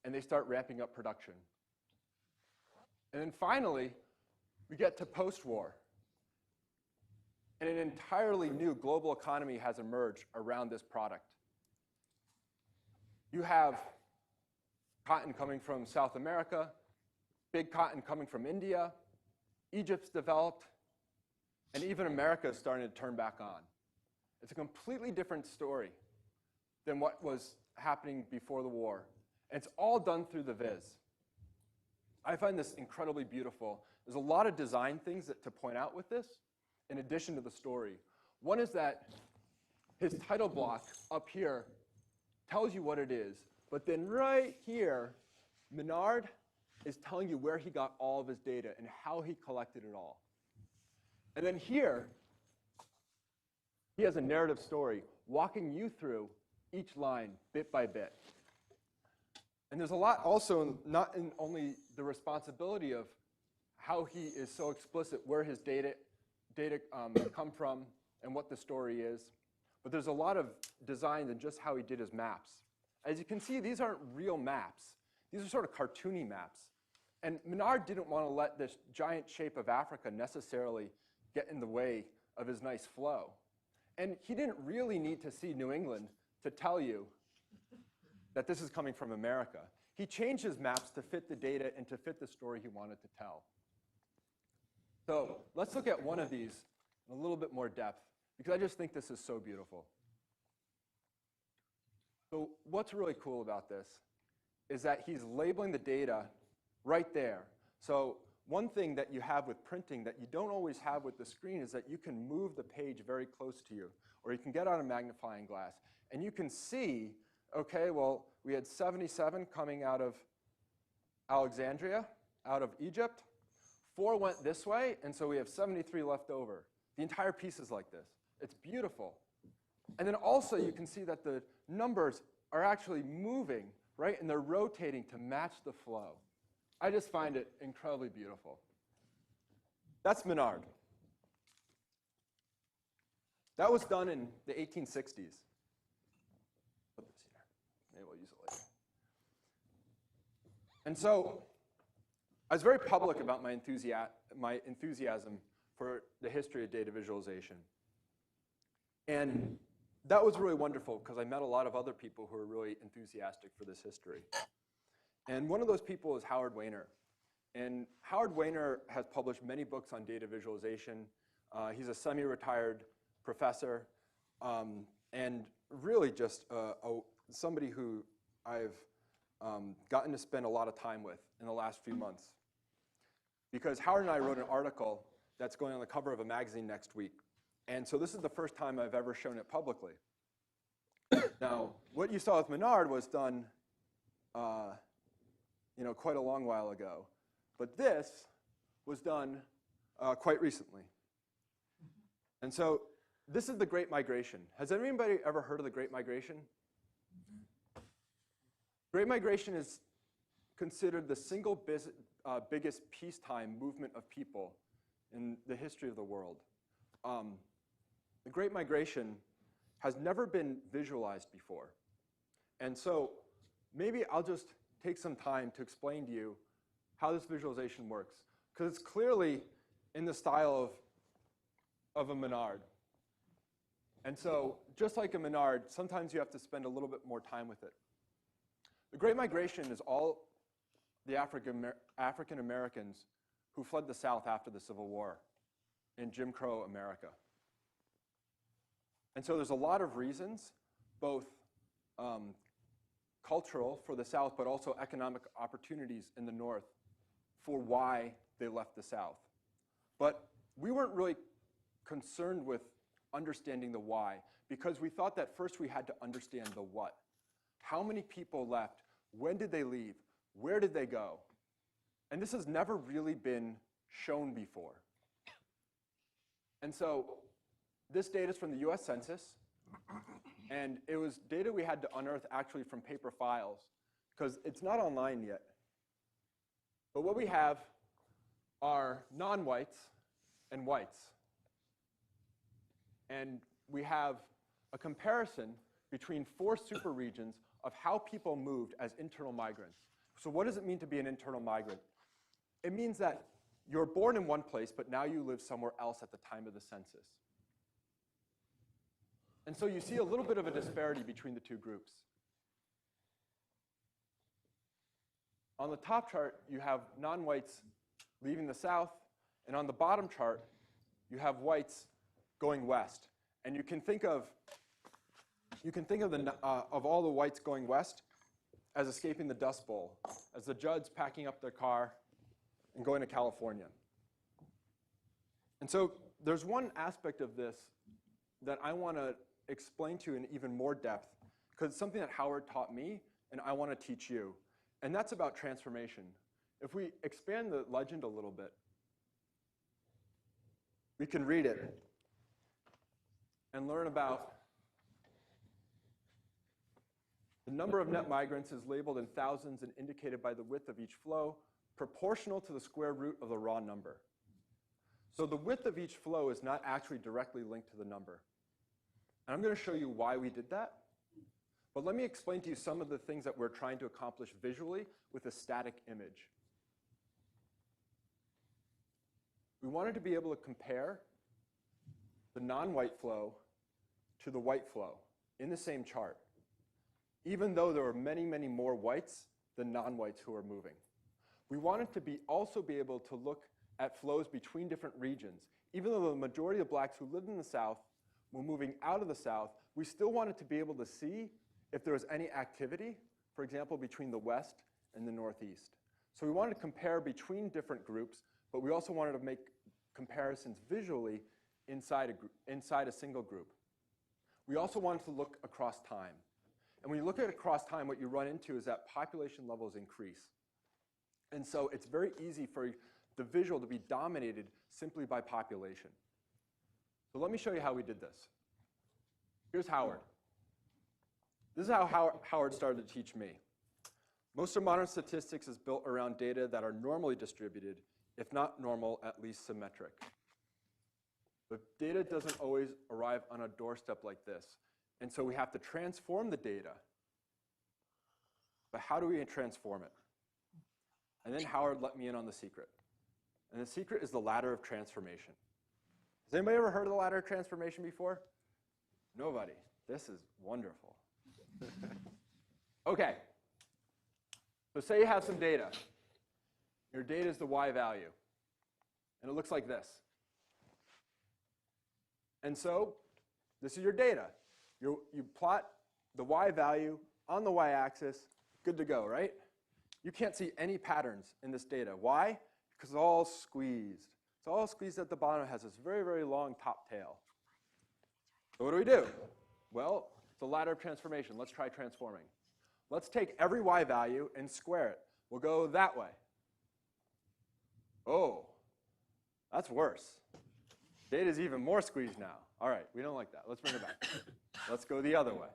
and they start ramping up production. And then finally, we get to post-war. And an entirely new global economy has emerged around this product. You have cotton coming from South America, big cotton coming from India, Egypt's developed, and even America is starting to turn back on. It's a completely different story than what was happening before the war. And it's all done through the viz. I find this incredibly beautiful. There's a lot of design things to point out with this, in addition to the story. One is that his title block up here tells you what it is, but then right here, Menard is telling you where he got all of his data and how he collected it all. And then here, he has a narrative story walking you through each line bit by bit. And there's a lot also not in only the responsibility of how he is so explicit where his data come from and what the story is, but there's a lot of design in just how he did his maps. As you can see, these aren't real maps. These are sort of cartoony maps. And Menard didn't want to let this giant shape of Africa necessarily get in the way of his nice flow. And he didn't really need to see New England to tell you that this is coming from America. He changed his maps to fit the data and to fit the story he wanted to tell. So let's look at one of these in a little bit more depth, because I just think this is so beautiful. So what's really cool about this is that he's labeling the data right there. So one thing that you have with printing that you don't always have with the screen is that you can move the page very close to you, or you can get out a magnifying glass, and you can see, okay, well, we had 77 coming out of Alexandria, out of Egypt. 4 went this way, and so we have 73 left over. The entire piece is like this. It's beautiful. And then also you can see that the numbers are actually moving, right? And they're rotating to match the flow. I just find it incredibly beautiful. That's Menard. That was done in the 1860s. Put this here. Maybe we'll use it later. And so I was very public about my enthusiasm for the history of data visualization. And that was really wonderful because I met a lot of other people who were really enthusiastic for this history. And one of those people is Howard Weiner. And Howard Weiner has published many books on data visualization. He's a semi-retired professor and really just somebody who I've gotten to spend a lot of time with in the last few months. Because Howard and I wrote an article that's going on the cover of a magazine next week. And so this is the first time I've ever shown it publicly. Now, what you saw with Menard was done quite a long while ago. But this was done quite recently. And so this is the Great Migration. Has anybody ever heard of the Great Migration? Great Migration is considered the single biggest peacetime movement of people in the history of the world. The Great Migration has never been visualized before. And so maybe I'll just take some time to explain to you how this visualization works, because it's clearly in the style of a Menard. And so just like a Menard, sometimes you have to spend a little bit more time with it. The Great Migration is all the African Americans who fled the South after the Civil War in Jim Crow America. And so there's a lot of reasons, both cultural for the South, but also economic opportunities in the North for why they left the South. But we weren't really concerned with understanding the why, because we thought that first we had to understand the what. How many people left? When did they leave? Where did they go? And this has never really been shown before. And so this data is from the US Census, and it was data we had to unearth actually from paper files, because it's not online yet. But what we have are non-whites and whites. And we have a comparison between 4 super regions of how people moved as internal migrants. So what does it mean to be an internal migrant? It means that you're born in one place, but now you live somewhere else at the time of the census. And so you see a little bit of a disparity between the two groups. On the top chart, you have non-whites leaving the South, and on the bottom chart, you have whites going west. And you can think of all the whites going west as escaping the Dust Bowl, as the Judds packing up their car and going to California. And so there's one aspect of this that I want to explain to you in even more depth, because it's something that Howard taught me, and I want to teach you. And that's about transformation. If we expand the legend a little bit, we can read it and learn about the number of net migrants is labeled in thousands and indicated by the width of each flow, proportional to the square root of the raw number. So the width of each flow is not actually directly linked to the number. And I'm going to show you why we did that. But let me explain to you some of the things that we're trying to accomplish visually with a static image. We wanted to be able to compare the non-white flow to the white flow in the same chart, even though there were many, many more whites than non-whites who are moving. We wanted to also be able to look at flows between different regions. Even though the majority of blacks who lived in the South were moving out of the South, we still wanted to be able to see if there was any activity, for example, between the West and the Northeast. So we wanted to compare between different groups, but we also wanted to make comparisons visually inside a single group. We also wanted to look across time. And when you look at across time, what you run into is that population levels increase. And so it's very easy for the visual to be dominated simply by population. So let me show you how we did this. Here's Howard. This is how Howard started to teach me. Most of modern statistics is built around data that are normally distributed, if not normal, at least symmetric. But data doesn't always arrive on a doorstep like this. And so we have to transform the data. But how do we transform it? And then Howard let me in on the secret. And the secret is the ladder of transformation. Has anybody ever heard of the ladder of transformation before? Nobody. This is wonderful. Okay. So say you have some data. Your data is the Y value. And it looks like this. And so this is your data. You plot the Y value on the Y-axis, good to go, right? You can't see any patterns in this data. Why? Because it's all squeezed. It's all squeezed at the bottom. It has this very, very long top tail. So what do? Well, it's a ladder of transformation. Let's try transforming. Let's take every Y value and square it. We'll go that way. Oh, that's worse. Data is even more squeezed now. All right, we don't like that. Let's bring it back. Let's go the other way.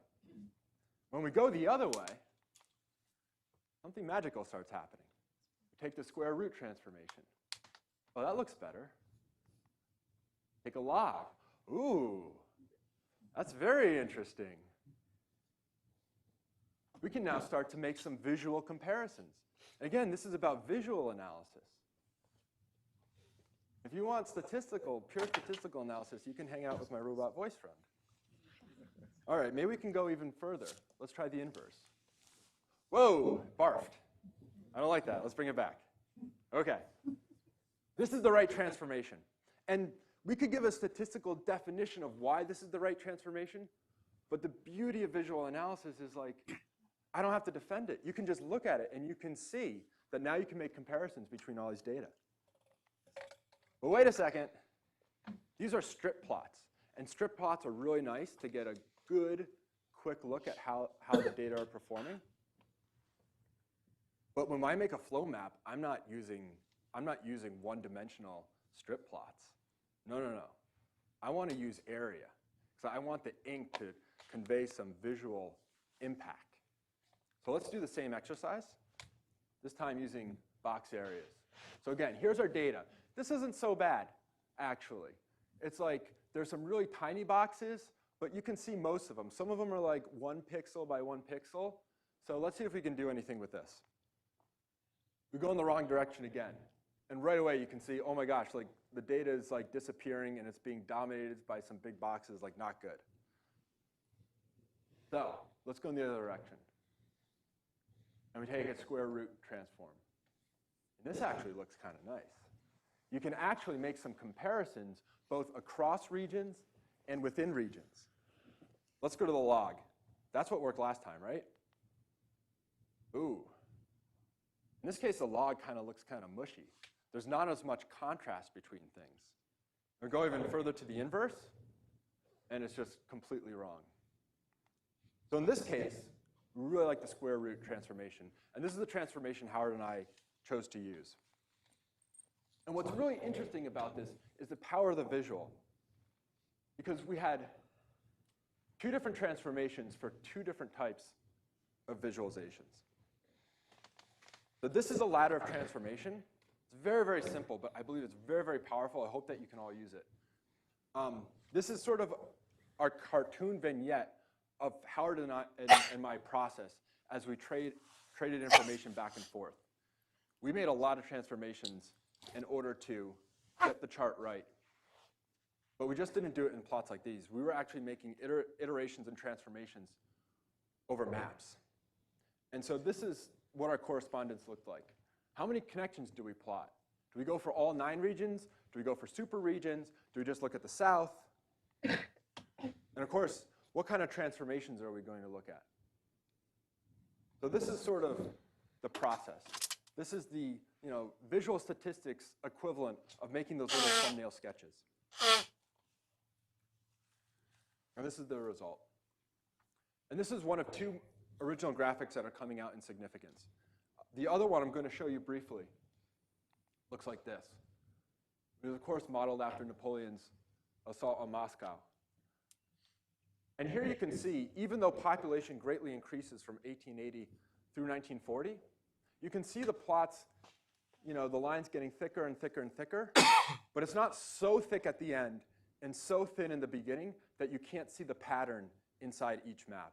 When we go the other way, something magical starts happening. We take the square root transformation. Oh, that looks better. Take a log. Ooh, that's very interesting. We can now start to make some visual comparisons. Again, this is about visual analysis. If you want pure statistical analysis, you can hang out with my robot voice friend. All right, maybe we can go even further. Let's try the inverse. Whoa, barfed. I don't like that. Let's bring it back. Okay. This is the right transformation. And we could give a statistical definition of why this is the right transformation, but the beauty of visual analysis is like, I don't have to defend it. You can just look at it, and you can see that now you can make comparisons between all these data. But wait a second. These are strip plots. And strip plots are really nice to get a good, quick look at how the data are performing. But when I make a flow map, I'm not using one-dimensional strip plots. No. I want to use area. So I want the ink to convey some visual impact. So let's do the same exercise, this time using box areas. So again, here's our data. This isn't so bad, actually. It's like there's some really tiny boxes, but you can see most of them. Some of them are like 1 pixel by 1 pixel. So let's see if we can do anything with this. We go in the wrong direction again. And right away you can see, oh my gosh, like the data is like disappearing and it's being dominated by some big boxes, like not good. So let's go in the other direction. And we take a square root transform. And this actually looks kind of nice. You can actually make some comparisons both across regions and within regions. Let's go to the log. That's what worked last time, right? Ooh. In this case, the log kind of looks kind of mushy. There's not as much contrast between things. Or go even further to the inverse, and it's just completely wrong. So in this case, we really like the square root transformation. And this is the transformation Howard and I chose to use. And what's really interesting about this is the power of the visual. Because we had two different transformations for two different types of visualizations. So this is a ladder of transformation. It's very, very simple, but I believe it's very, very powerful. I hope that you can all use it. This is sort of our cartoon vignette of Howard and my process as we traded information back and forth. We made a lot of transformations in order to get the chart right. But we just didn't do it in plots like these. We were actually making iterations and transformations over maps. And so this is what our correspondence looked like. How many connections do we plot? Do we go for all 9 regions? Do we go for super regions? Do we just look at the south? And of course, what kind of transformations are we going to look at? So this is sort of the process. This is the visual statistics equivalent of making those little thumbnail sketches. And this is the result. And this is one of 2 original graphics that are coming out in significance. The other one I'm going to show you briefly looks like this. It was, of course, modeled after Napoleon's assault on Moscow. And here you can see, even though population greatly increases from 1880 through 1940, you can see the plots, the lines getting thicker and thicker and thicker, but it's not so thick at the end and so thin in the beginning that you can't see the pattern inside each map.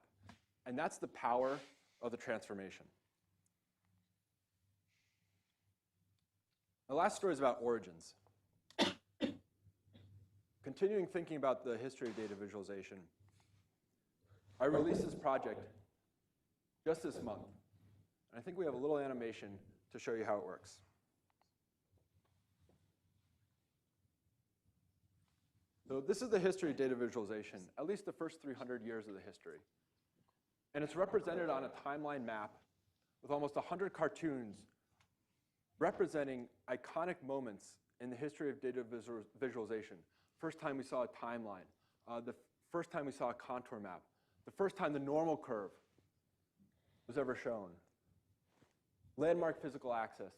And that's the power of the transformation. The last story is about origins. Continuing thinking about the history of data visualization, I released this project just this month. And I think we have a little animation to show you how it works. So this is the history of data visualization, at least the first 300 years of the history. And it's represented on a timeline map with almost 100 cartoons representing iconic moments in the history of data visualization. First time we saw a timeline, the first time we saw a contour map, the first time the normal curve was ever shown, landmark physical access.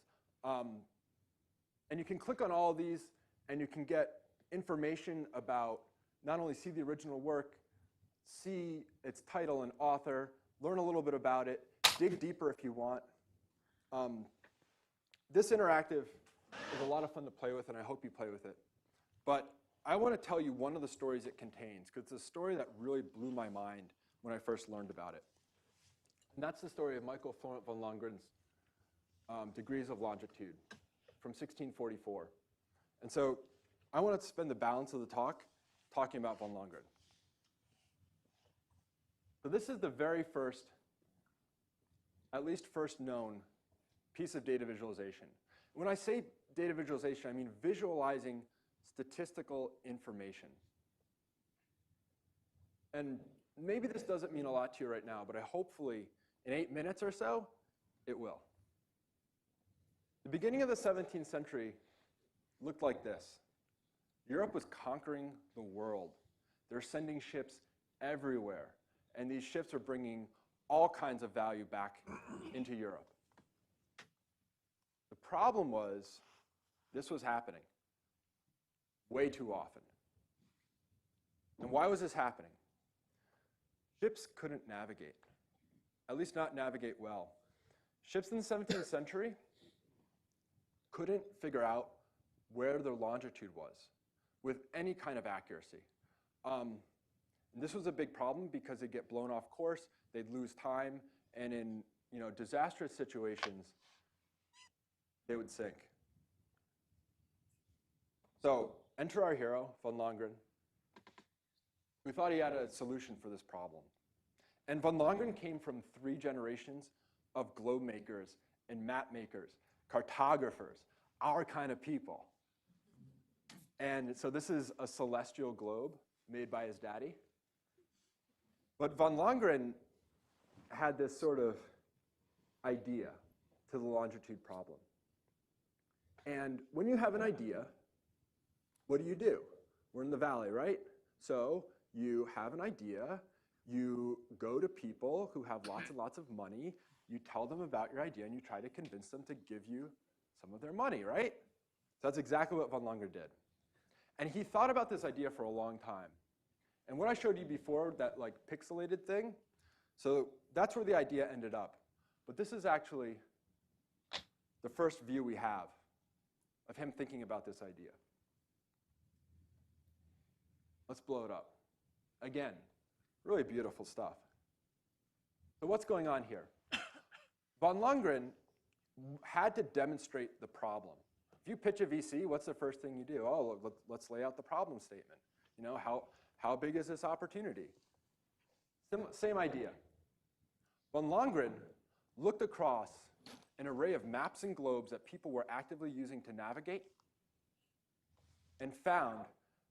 And you can click on all of these and you can get information about, not only see the original work, see its title and author, learn a little bit about it, dig deeper if you want. This interactive is a lot of fun to play with, and I hope you play with it. But I want to tell you one of the stories it contains, because it's a story that really blew my mind when I first learned about it. And that's the story of Michael Florent von Longren's degrees of longitude from 1644. And so I want to spend the balance of the talk talking about von Longren. So this is the very first, at least first known, piece of data visualization. When I say data visualization, I mean visualizing statistical information. And maybe this doesn't mean a lot to you right now, but hopefully in 8 minutes or so, it will. The beginning of the 17th century looked like this. Europe was conquering the world. They're sending ships everywhere, and these ships are bringing all kinds of value back into Europe. The problem was, this was happening way too often. And why was this happening? Ships couldn't navigate, at least not navigate well. Ships in the 17th century couldn't figure out where their longitude was with any kind of accuracy. And this was a big problem because they'd get blown off course, they'd lose time, and in disastrous situations, they would sink. So enter our hero, von Longren. We thought he had a solution for this problem. And von Longren came from 3 generations of globe makers and map makers, cartographers, our kind of people. And so this is a celestial globe made by his daddy. But von Longren had this sort of idea to the longitude problem. And when you have an idea, what do? We're in the valley, right? So you have an idea, you go to people who have lots and lots of money, you tell them about your idea, and you try to convince them to give you some of their money, right? So that's exactly what von Longren did. And he thought about this idea for a long time. And what I showed you before, that like pixelated thing, so that's where the idea ended up. But this is actually the first view we have of him thinking about this idea. Let's blow it up. Again, really beautiful stuff. So what's going on here? Von Longren had to demonstrate the problem. If you pitch a VC, what's the first thing you do? Oh, let's lay out the problem statement. You know, how big is this opportunity? Same idea. Von Longren looked across an array of maps and globes that people were actively using to navigate and found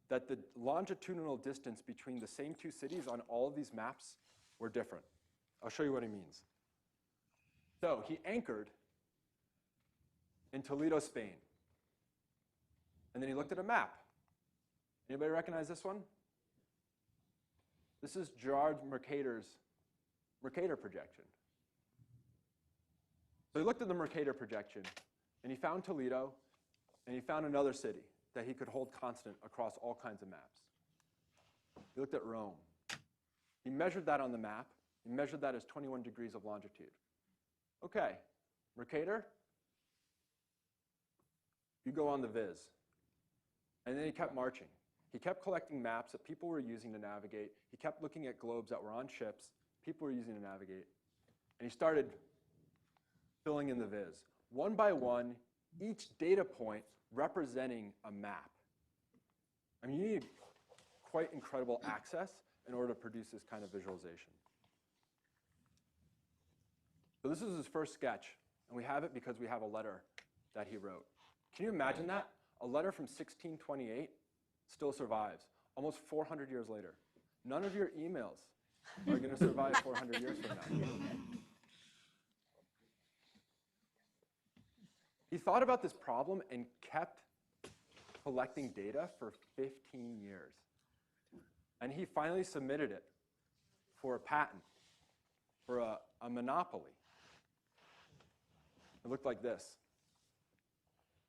that the longitudinal distance between the same 2 cities on all of these maps were different. I'll show you what he means. So he anchored in Toledo, Spain. And then he looked at a map. Anybody recognize this one? This is Gerard Mercator's Mercator projection. So he looked at the Mercator projection, and he found Toledo, and he found another city that he could hold constant across all kinds of maps. He looked at Rome. He measured that on the map. He measured that as 21 degrees of longitude. Okay, Mercator, you go on the viz. And then he kept marching. He kept collecting maps that people were using to navigate. He kept looking at globes that were on ships people were using to navigate. And he started filling in the viz. One by one, each data point representing a map. I mean, you need quite incredible access in order to produce this kind of visualization. So this is his first sketch, and we have it because we have a letter that he wrote. Can you imagine that? A letter from 1628 still survives, almost 400 years later. None of your emails are going to survive 400 years from now. He thought about this problem and kept collecting data for 15 years. And he finally submitted it for a patent, for a monopoly. It looked like this.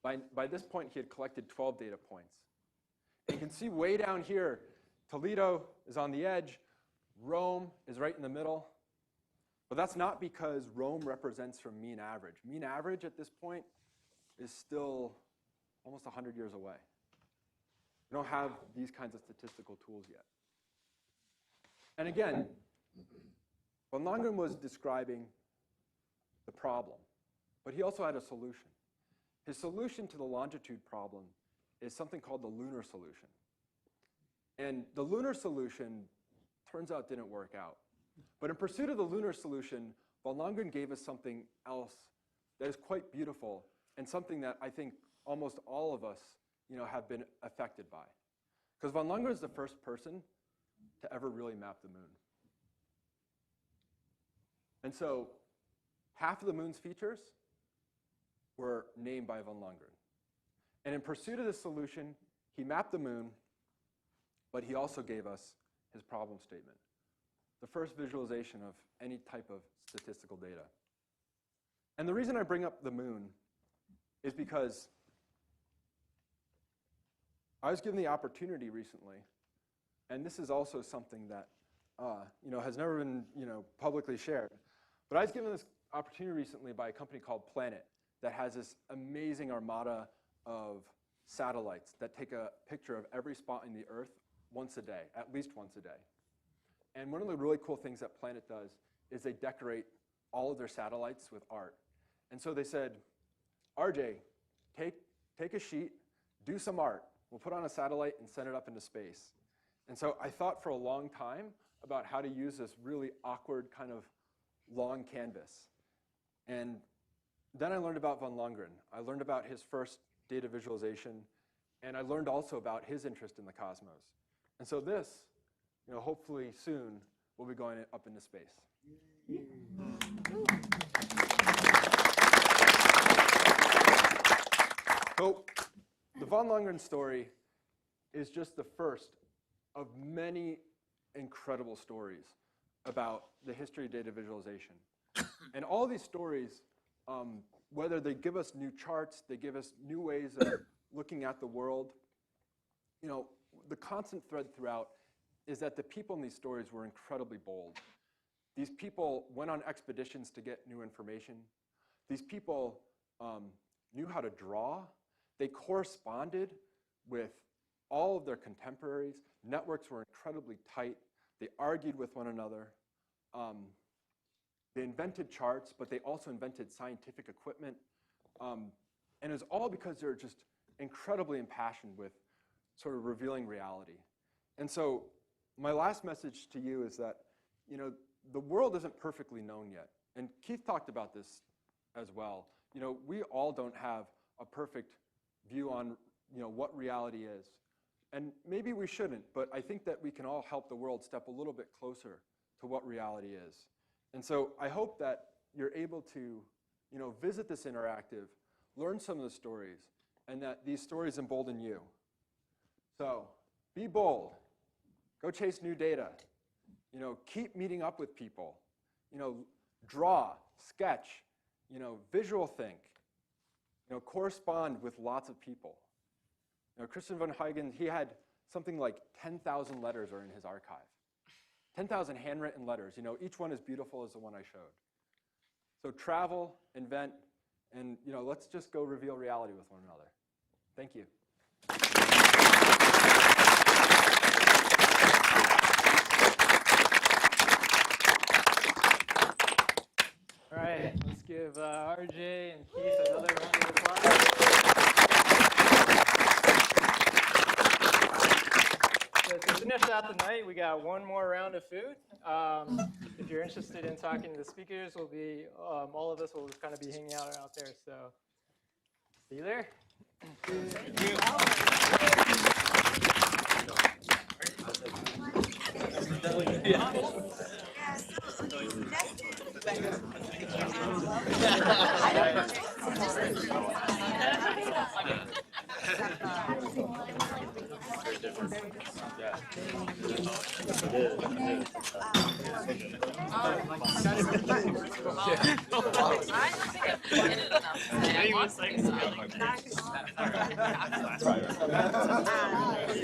By this point, he had collected 12 data points. And you can see way down here, Toledo is on the edge, Rome is right in the middle. But that's not because Rome represents from mean average. Mean average at this point is still almost 100 years away. We don't have these kinds of statistical tools yet. And again, von Longren was describing the problem, but he also had a solution. His solution to the longitude problem is something called the lunar solution. And the lunar solution turns out didn't work out. But in pursuit of the lunar solution, von Longren gave us something else that is quite beautiful and something that I think almost all of us have been affected by. Because von Longren is the first person to ever really map the moon. And so half of the moon's features were named by von Longren. And in pursuit of this solution, he mapped the moon, but he also gave us his problem statement, the first visualization of any type of statistical data. And the reason I bring up the moon is because I was given the opportunity recently, and this is also something that has never been publicly shared, but I was given this opportunity recently by a company called Planet that has this amazing armada of satellites that take a picture of every spot in the Earth once a day, at least once a day. And one of the really cool things that Planet does is they decorate all of their satellites with art. And so they said, RJ, take a sheet, do some art. We'll put on a satellite and send it up into space. And so I thought for a long time about how to use this really awkward kind of long canvas. And then I learned about von Lundgren. I learned about his first data visualization, and I learned also about his interest in the cosmos. And so this, hopefully soon, will be going up into space. So the von Lundgren story is just the first of many incredible stories about the history of data visualization. And all these stories, whether they give us new charts, they give us new ways of looking at the world, the constant thread throughout is that the people in these stories were incredibly bold. These people went on expeditions to get new information. These people knew how to draw. They corresponded with all of their contemporaries. Networks were incredibly tight. They argued with one another. They invented charts, but they also invented scientific equipment. And it was all because they were just incredibly impassioned with sort of revealing reality. And so my last message to you is that, the world isn't perfectly known yet. And Keith talked about this as well. We all don't have a perfect view on, what reality is. And maybe we shouldn't, but I think that we can all help the world step a little bit closer to what reality is. And so I hope that you're able to, visit this interactive, learn some of the stories, and that these stories embolden you. So be bold. Go chase new data. Keep meeting up with people. Draw, sketch, visual think. Correspond with lots of people. Christian von Huygens, he had something like 10,000 letters are in his archive. 10,000 handwritten letters. Each one as beautiful as the one I showed. So travel, invent, and let's just go reveal reality with one another. Thank you. All right, let's give RJ and Keith another round of applause. So to finish out the night, we got one more round of food. If you're interested in talking to the speakers, we'll be all of us will kind of be hanging out there. So see you there. Thank you.